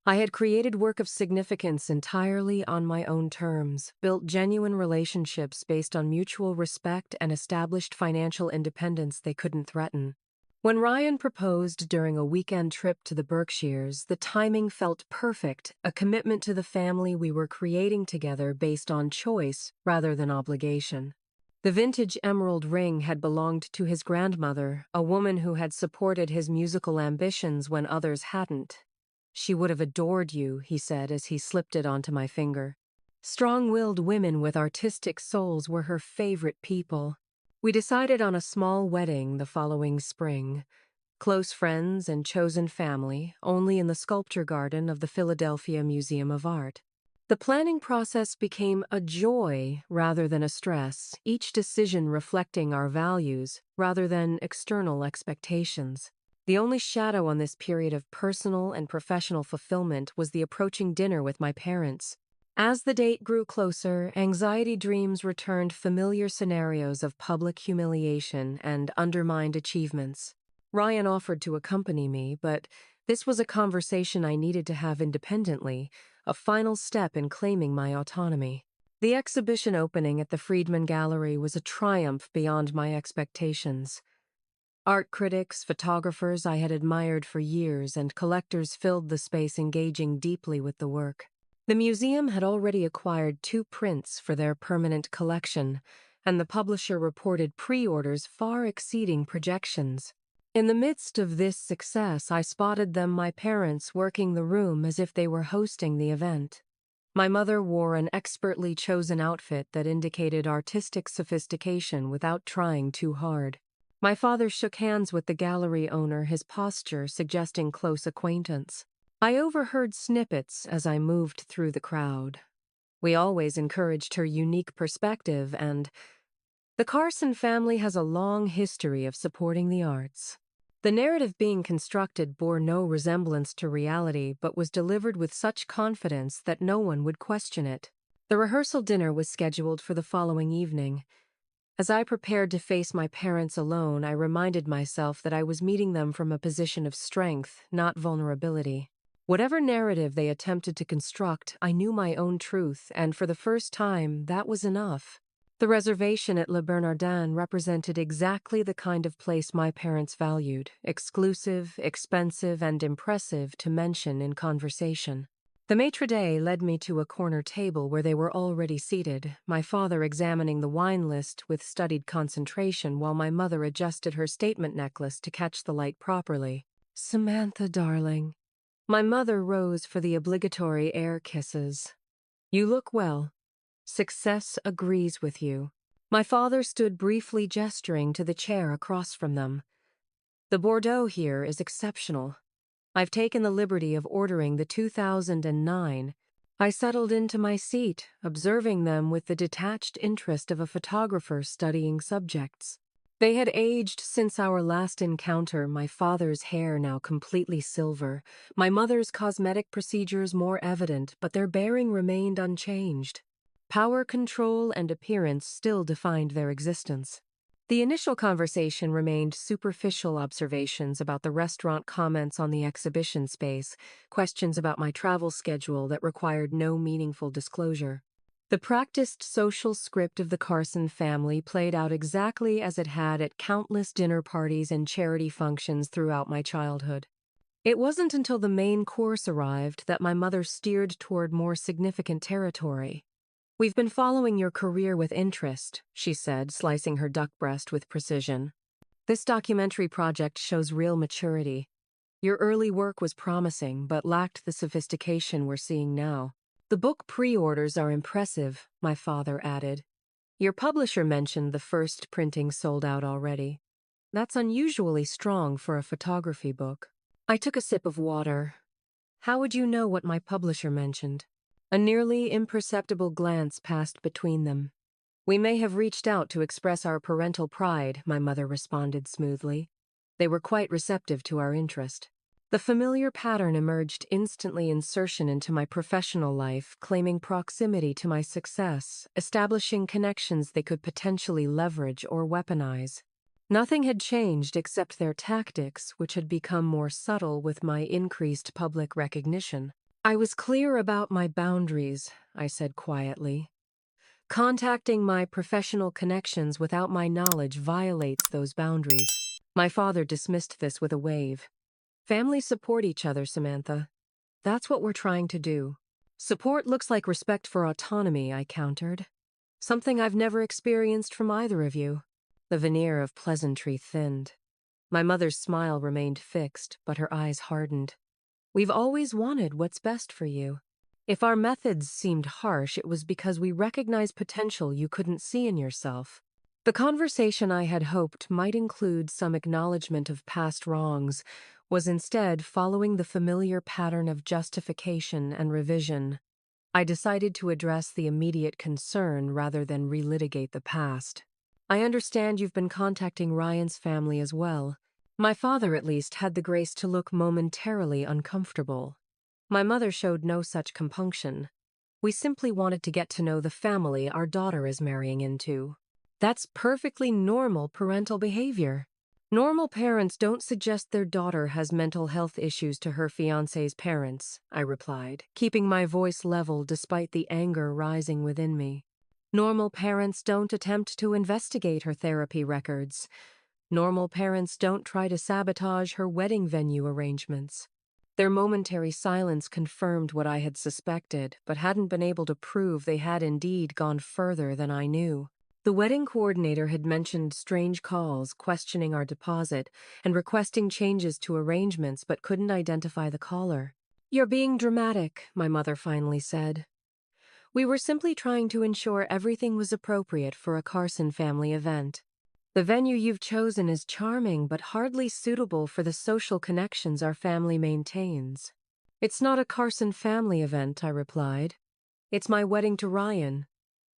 A: I had created work of significance entirely on my own terms, built genuine relationships based on mutual respect, and established financial independence they couldn't threaten. When Ryan proposed during a weekend trip to the Berkshires, the timing felt perfect, a commitment to the family we were creating together based on choice rather than obligation. The vintage emerald ring had belonged to his grandmother, a woman who had supported his musical ambitions when others hadn't. "She would have adored you," he said as he slipped it onto my finger. Strong-willed women with artistic souls were her favorite people. We decided on a small wedding the following spring. Close friends and chosen family, only in the sculpture garden of the Philadelphia Museum of Art. The planning process became a joy rather than a stress, each decision reflecting our values rather than external expectations. The only shadow on this period of personal and professional fulfillment was the approaching dinner with my parents. As the date grew closer, anxiety dreams returned, familiar scenarios of public humiliation and undermined achievements. Ryan offered to accompany me, but this was a conversation I needed to have independently, a final step in claiming my autonomy. The exhibition opening at the Friedman Gallery was a triumph beyond my expectations. Art critics, photographers I had admired for years, and collectors filled the space, engaging deeply with the work. The museum had already acquired 2 prints for their permanent collection, and the publisher reported pre-orders far exceeding projections. In the midst of this success, I spotted my parents working the room as if they were hosting the event. My mother wore an expertly chosen outfit that indicated artistic sophistication without trying too hard. My father shook hands with the gallery owner, his posture suggesting close acquaintance. I overheard snippets as I moved through the crowd. We always encouraged her unique perspective, and the Carson family has a long history of supporting the arts. The narrative being constructed bore no resemblance to reality, but was delivered with such confidence that no one would question it. The rehearsal dinner was scheduled for the following evening. As I prepared to face my parents alone, I reminded myself that I was meeting them from a position of strength, not vulnerability. Whatever narrative they attempted to construct, I knew my own truth, and for the first time, that was enough. The reservation at Le Bernardin represented exactly the kind of place my parents valued: exclusive, expensive, and impressive to mention in conversation. The maitre d' led me to a corner table where they were already seated, my father examining the wine list with studied concentration while my mother adjusted her statement necklace to catch the light properly. "Samantha, darling." My mother rose for the obligatory air kisses. "You look well. Success agrees with you." My father stood briefly gesturing to the chair across from them. "The Bordeaux here is exceptional. I've taken the liberty of ordering the 2009. I settled into my seat, observing them with the detached interest of a photographer studying subjects. They had aged since our last encounter, my father's hair now completely silver, my mother's cosmetic procedures more evident, but their bearing remained unchanged. Power control and appearance still defined their existence. The initial conversation remained superficial observations about the restaurant, comments on the exhibition space, questions about my travel schedule that required no meaningful disclosure. The practiced social script of the Carson family played out exactly as it had at countless dinner parties and charity functions throughout my childhood. It wasn't until the main course arrived that my mother steered toward more significant territory. "We've been following your career with interest," she said, slicing her duck breast with precision. "This documentary project shows real maturity. Your early work was promising, but lacked the sophistication we're seeing now. The book pre-orders are impressive," my father added. "Your publisher mentioned the first printing sold out already. That's unusually strong for a photography book." I took a sip of water. How would you know what my publisher mentioned? A nearly imperceptible glance passed between them. We may have reached out to express our parental pride, my mother responded smoothly. They were quite receptive to our interest. The familiar pattern emerged instantly insertion into my professional life, claiming proximity to my success, establishing connections they could potentially leverage or weaponize. Nothing had changed except their tactics, which had become more subtle with my increased public recognition. I was clear about my boundaries, I said quietly. Contacting my professional connections without my knowledge violates those boundaries. My father dismissed this with a wave. Families support each other, Samantha. That's what we're trying to do. Support looks like respect for autonomy, I countered. Something I've never experienced from either of you. The veneer of pleasantry thinned. My mother's smile remained fixed, but her eyes hardened. We've always wanted what's best for you. If our methods seemed harsh, it was because we recognized potential you couldn't see in yourself. The conversation I had hoped might include some acknowledgement of past wrongs was instead following the familiar pattern of justification and revision. I decided to address the immediate concern rather than relitigate the past. I understand you've been contacting Ryan's family as well. My father, at least, had the grace to look momentarily uncomfortable. My mother showed no such compunction. We simply wanted to get to know the family our daughter is marrying into. That's perfectly normal parental behavior. Normal parents don't suggest their daughter has mental health issues to her fiancé's parents, I replied, keeping my voice level despite the anger rising within me. Normal parents don't attempt to investigate her therapy records. Normal parents don't try to sabotage her wedding venue arrangements. Their momentary silence confirmed what I had suspected, but hadn't been able to prove they had indeed gone further than I knew. The wedding coordinator had mentioned strange calls questioning our deposit and requesting changes to arrangements but couldn't identify the caller. "You're being dramatic," my mother finally said. "We were simply trying to ensure everything was appropriate for a Carson family event. The venue you've chosen is charming but hardly suitable for the social connections our family maintains." "It's not a Carson family event," I replied. "It's my wedding to Ryan.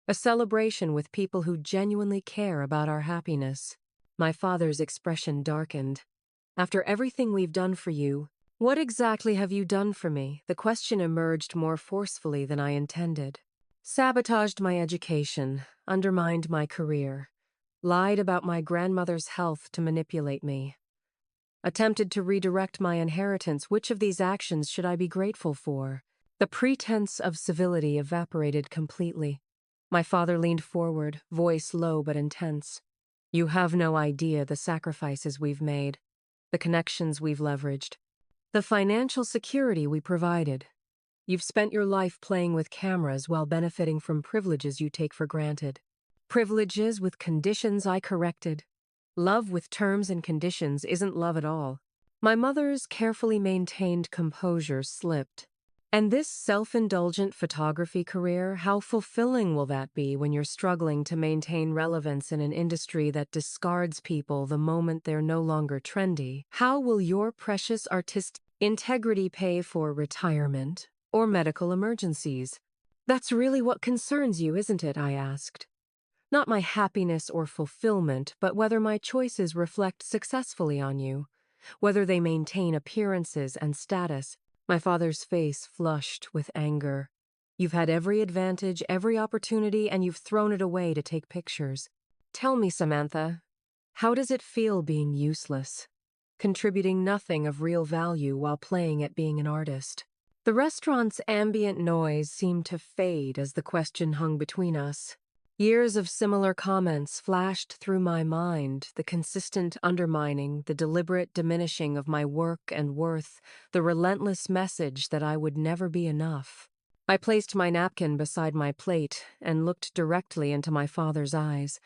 A: A celebration with people who genuinely care about our happiness." My father's expression darkened. "After everything we've done for you, what exactly have you done for me?" The question emerged more forcefully than I intended. "Sabotaged my education, undermined my career, lied about my grandmother's health to manipulate me, attempted to redirect my inheritance. Which of these actions should I be grateful for?" The pretense of civility evaporated completely. My father leaned forward, voice low but intense. "You have no idea the sacrifices we've made, the connections we've leveraged, the financial security we provided. You've spent your life playing with cameras while benefiting from privileges you take for granted. Privileges with conditions I corrected. Love with terms and conditions isn't love at all." My mother's carefully maintained composure slipped. "And this self-indulgent photography career, how fulfilling will that be when you're struggling to maintain relevance in an industry that discards people the moment they're no longer trendy? How will your precious artistic integrity pay for retirement or medical emergencies?" "That's really what concerns you, isn't it?" I asked. "Not my happiness or fulfillment, but whether my choices reflect successfully on you, whether they maintain appearances and status." My father's face flushed with anger. "You've had every advantage, every opportunity, and you've thrown it away to take pictures. Tell me, Samantha, how does it feel being useless, contributing nothing of real value while playing at being an artist?" The restaurant's ambient noise seemed to fade as the question hung between us. Years of similar comments flashed through my mind, the consistent undermining, the deliberate diminishing of my work and worth, the relentless message that I would never be enough. I placed my napkin beside my plate and looked directly into my father's eyes.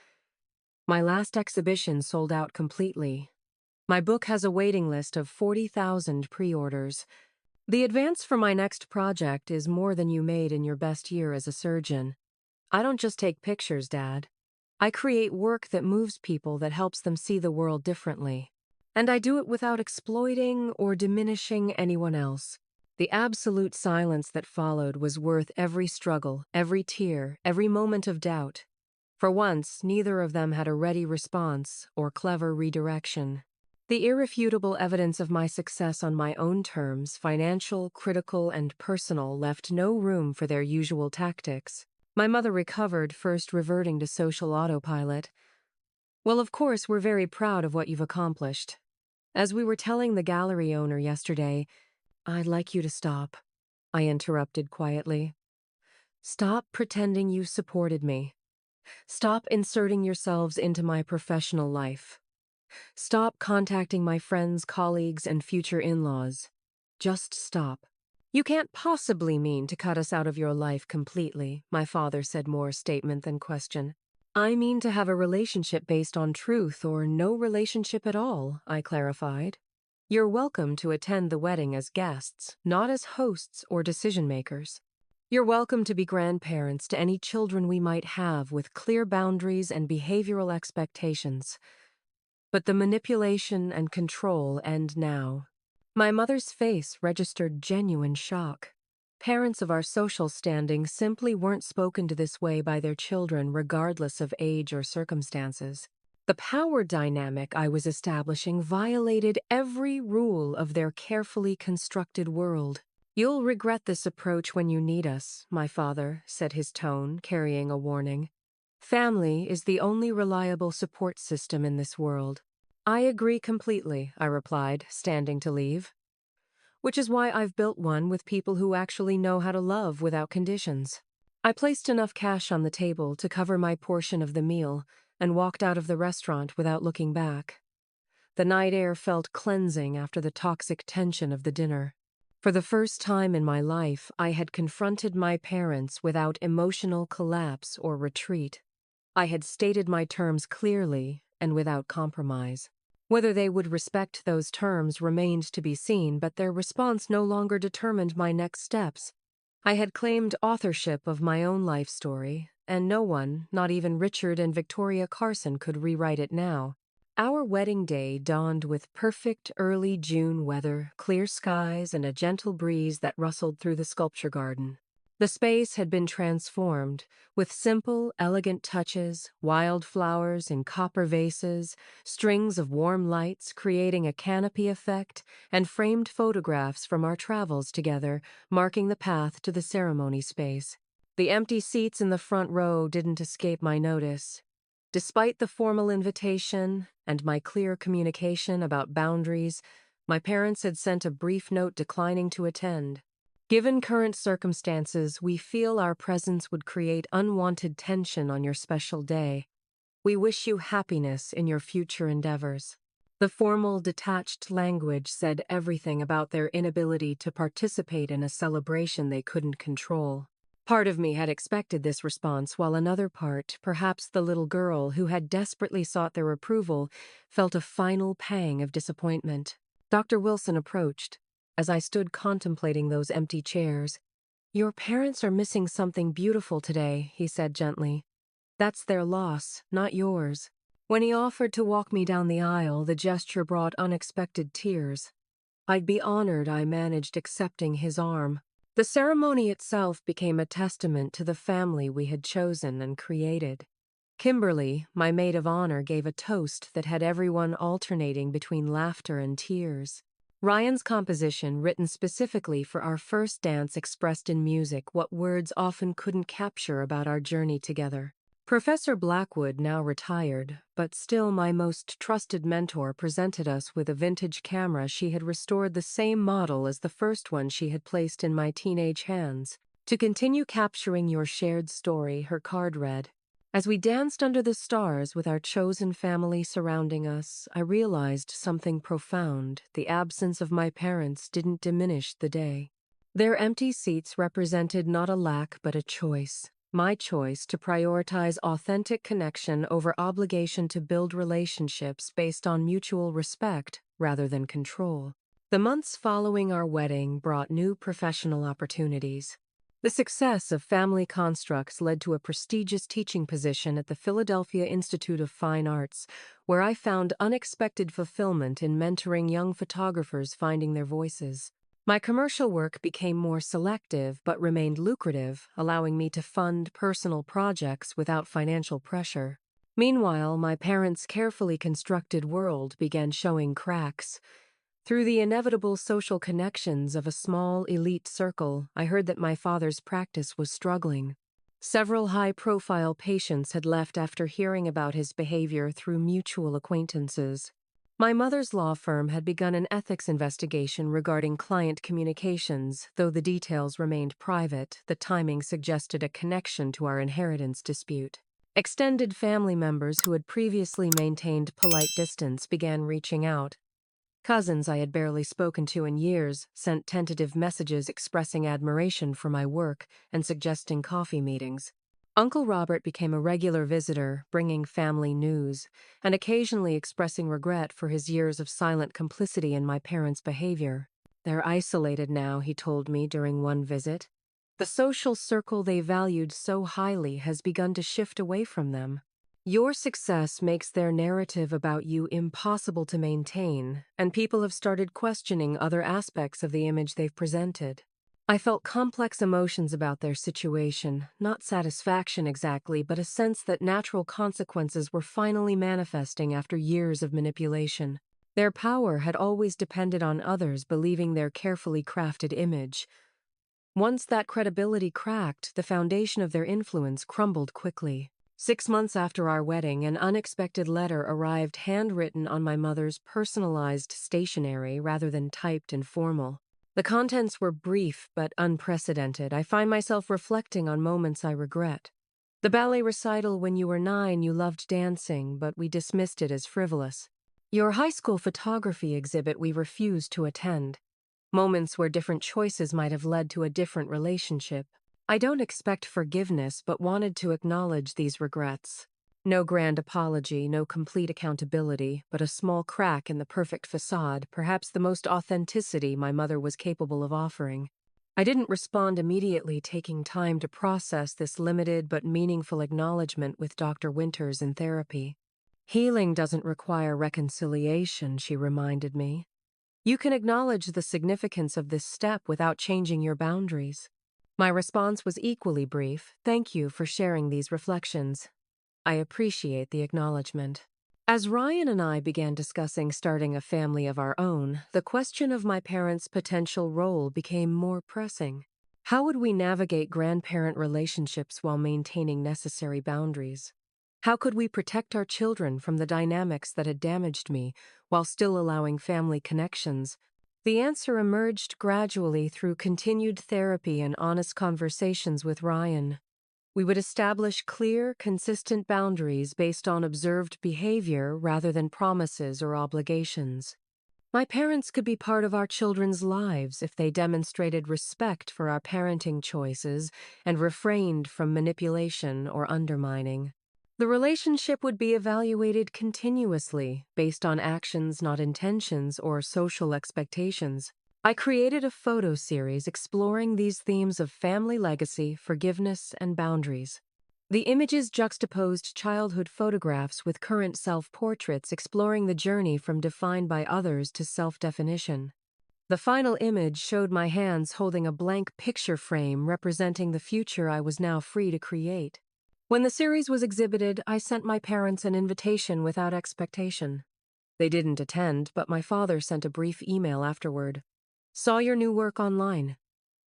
A: "My last exhibition sold out completely. My book has a waiting list of 40,000 pre-orders. The advance for my next project is more than you made in your best year as a surgeon. I don't just take pictures, Dad. I create work that moves people, that helps them see the world differently. And I do it without exploiting or diminishing anyone else. The absolute silence that followed was worth every struggle, every tear, every moment of doubt. For once, neither of them had a ready response or clever redirection. The irrefutable evidence of my success on my own terms, financial, critical, and personal, left no room for their usual tactics. My mother recovered, first reverting to social autopilot. "Well, of course, we're very proud of what you've accomplished. As we were telling the gallery owner yesterday, I'd like you to stop," I interrupted quietly. "Stop pretending you supported me. Stop inserting yourselves into my professional life. Stop contacting my friends, colleagues, and future in-laws. Just stop." "You can't possibly mean to cut us out of your life completely," my father said, more statement than question. "I mean to have a relationship based on truth or no relationship at all," I clarified. "You're welcome to attend the wedding as guests, not as hosts or decision-makers. You're welcome to be grandparents to any children we might have with clear boundaries and behavioral expectations. But the manipulation and control end now." My mother's face registered genuine shock. Parents of our social standing simply weren't spoken to this way by their children, regardless of age or circumstances. The power dynamic I was establishing violated every rule of their carefully constructed world. "You'll regret this approach when you need us," my father said, his tone carrying a warning. "Family is the only reliable support system in this world." "I agree completely," I replied, standing to leave. "Which is why I've built one with people who actually know how to love without conditions." I placed enough cash on the table to cover my portion of the meal and walked out of the restaurant without looking back. The night air felt cleansing after the toxic tension of the dinner. For the first time in my life, I had confronted my parents without emotional collapse or retreat. I had stated my terms clearly and without compromise. Whether they would respect those terms remained to be seen, but their response no longer determined my next steps. I had claimed authorship of my own life story, and no one, not even Richard and Victoria Carson, could rewrite it now. Our wedding day dawned with perfect early June weather, clear skies, and a gentle breeze that rustled through the sculpture garden. The space had been transformed, with simple, elegant touches, wildflowers in copper vases, strings of warm lights creating a canopy effect, and framed photographs from our travels together, marking the path to the ceremony space. The empty seats in the front row didn't escape my notice. Despite the formal invitation and my clear communication about boundaries, my parents had sent a brief note declining to attend. "Given current circumstances, we feel our presence would create unwanted tension on your special day. We wish you happiness in your future endeavors." The formal, detached language said everything about their inability to participate in a celebration they couldn't control. Part of me had expected this response, while another part, perhaps the little girl who had desperately sought their approval, felt a final pang of disappointment. Dr. Wilson approached. As I stood contemplating those empty chairs, "Your parents are missing something beautiful today," he said gently. "That's their loss, not yours." When he offered to walk me down the aisle, the gesture brought unexpected tears. I'd be honored I managed accepting his arm. The ceremony itself became a testament to the family we had chosen and created. Kimberly, my maid of honor, gave a toast that had everyone alternating between laughter and tears. Ryan's composition, written specifically for our first dance, expressed in music what words often couldn't capture about our journey together. Professor Blackwood, now retired, but still my most trusted mentor, presented us with a vintage camera she had restored the same model as the first one she had placed in my teenage hands. "To continue capturing your shared story," her card read. As we danced under the stars with our chosen family surrounding us, I realized something profound. The absence of my parents didn't diminish the day. Their empty seats represented not a lack but a choice. My choice to prioritize authentic connection over obligation to build relationships based on mutual respect rather than control. The months following our wedding brought new professional opportunities. The success of Family Constructs led to a prestigious teaching position at the Philadelphia Institute of Fine Arts, where I found unexpected fulfillment in mentoring young photographers finding their voices. My commercial work became more selective but remained lucrative, allowing me to fund personal projects without financial pressure. Meanwhile, my parents' carefully constructed world began showing cracks. Through the inevitable social connections of a small elite circle, I heard that my father's practice was struggling. Several high-profile patients had left after hearing about his behavior through mutual acquaintances. My mother's law firm had begun an ethics investigation regarding client communications, though the details remained private. The timing suggested a connection to our inheritance dispute. Extended family members who had previously maintained polite distance began reaching out. Cousins I had barely spoken to in years sent tentative messages expressing admiration for my work and suggesting coffee meetings. Uncle Robert became a regular visitor, bringing family news, and occasionally expressing regret for his years of silent complicity in my parents' behavior. "They're isolated now," he told me during one visit. "The social circle they valued so highly has begun to shift away from them. Your success makes their narrative about you impossible to maintain, and people have started questioning other aspects of the image they've presented." I felt complex emotions about their situation, not satisfaction exactly, but a sense that natural consequences were finally manifesting after years of manipulation. Their power had always depended on others believing their carefully crafted image. Once that credibility cracked, the foundation of their influence crumbled quickly. 6 months after our wedding, an unexpected letter arrived handwritten on my mother's personalized stationery rather than typed and formal. The contents were brief but unprecedented. I find myself reflecting on moments I regret. The ballet recital when you were 9, you loved dancing, but we dismissed it as frivolous. Your high school photography exhibit we refused to attend. Moments where different choices might have led to a different relationship. I don't expect forgiveness, but wanted to acknowledge these regrets. No grand apology, no complete accountability, but a small crack in the perfect facade, perhaps the most authenticity my mother was capable of offering. I didn't respond immediately, taking time to process this limited but meaningful acknowledgement with Dr. Winters in therapy. "Healing doesn't require reconciliation," she reminded me. "You can acknowledge the significance of this step without changing your boundaries." My response was equally brief. "Thank you for sharing these reflections. I appreciate the acknowledgement." As Ryan and I began discussing starting a family of our own, the question of my parents' potential role became more pressing. How would we navigate grandparent relationships while maintaining necessary boundaries? How could we protect our children from the dynamics that had damaged me while still allowing family connections? The answer emerged gradually through continued therapy and honest conversations with Ryan. We would establish clear, consistent boundaries based on observed behavior rather than promises or obligations. My parents could be part of our children's lives if they demonstrated respect for our parenting choices and refrained from manipulation or undermining. The relationship would be evaluated continuously based on actions, not intentions, or social expectations. I created a photo series exploring these themes of family legacy, forgiveness, and boundaries. The images juxtaposed childhood photographs with current self-portraits, exploring the journey from defined by others to self-definition. The final image showed my hands holding a blank picture frame representing the future I was now free to create. When the series was exhibited, I sent my parents an invitation without expectation. They didn't attend, but my father sent a brief email afterward. "Saw your new work online.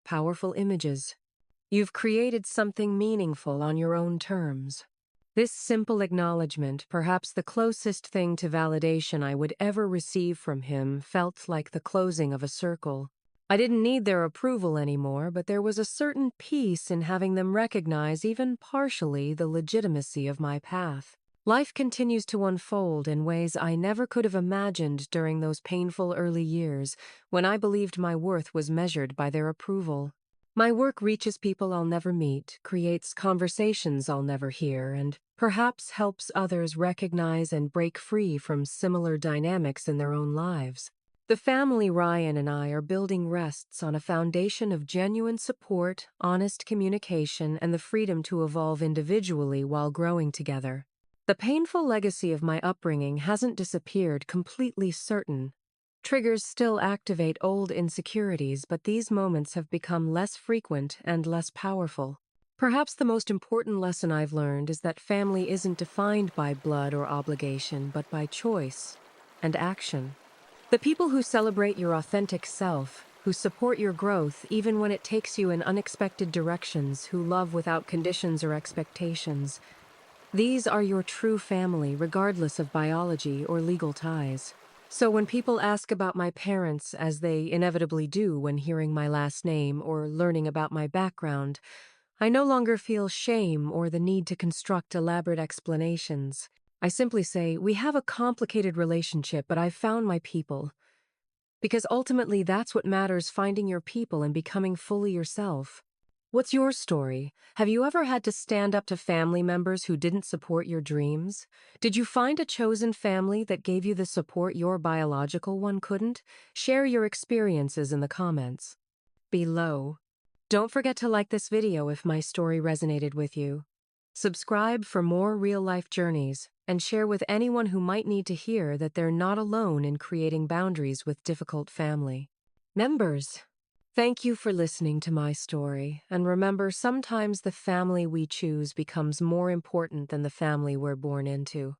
A: Powerful images. You've created something meaningful on your own terms." This simple acknowledgement, perhaps the closest thing to validation I would ever receive from him, felt like the closing of a circle. I didn't need their approval anymore, but there was a certain peace in having them recognize, even partially, the legitimacy of my path. Life continues to unfold in ways I never could have imagined during those painful early years when I believed my worth was measured by their approval. My work reaches people I'll never meet, creates conversations I'll never hear, and perhaps helps others recognize and break free from similar dynamics in their own lives. The family Ryan and I are building rests on a foundation of genuine support, honest communication, and the freedom to evolve individually while growing together. The painful legacy of my upbringing hasn't disappeared, completely certain, Triggers still activate old insecurities, but these moments have become less frequent and less powerful. Perhaps the most important lesson I've learned is that family isn't defined by blood or obligation, but by choice and action. The people who celebrate your authentic self, who support your growth even when it takes you in unexpected directions, who love without conditions or expectations, these are your true family, regardless of biology or legal ties. So when people ask about my parents, as they inevitably do when hearing my last name or learning about my background, I no longer feel shame or the need to construct elaborate explanations. I simply say, we have a complicated relationship, but I've found my people. Because ultimately, that's what matters, finding your people and becoming fully yourself. What's your story? Have you ever had to stand up to family members who didn't support your dreams? Did you find a chosen family that gave you the support your biological one couldn't? Share your experiences in the comments below. Don't forget to like this video if my story resonated with you. Subscribe for more real-life journeys, and share with anyone who might need to hear that they're not alone in creating boundaries with difficult family members. Thank you for listening to my story, and remember, sometimes the family we choose becomes more important than the family we're born into.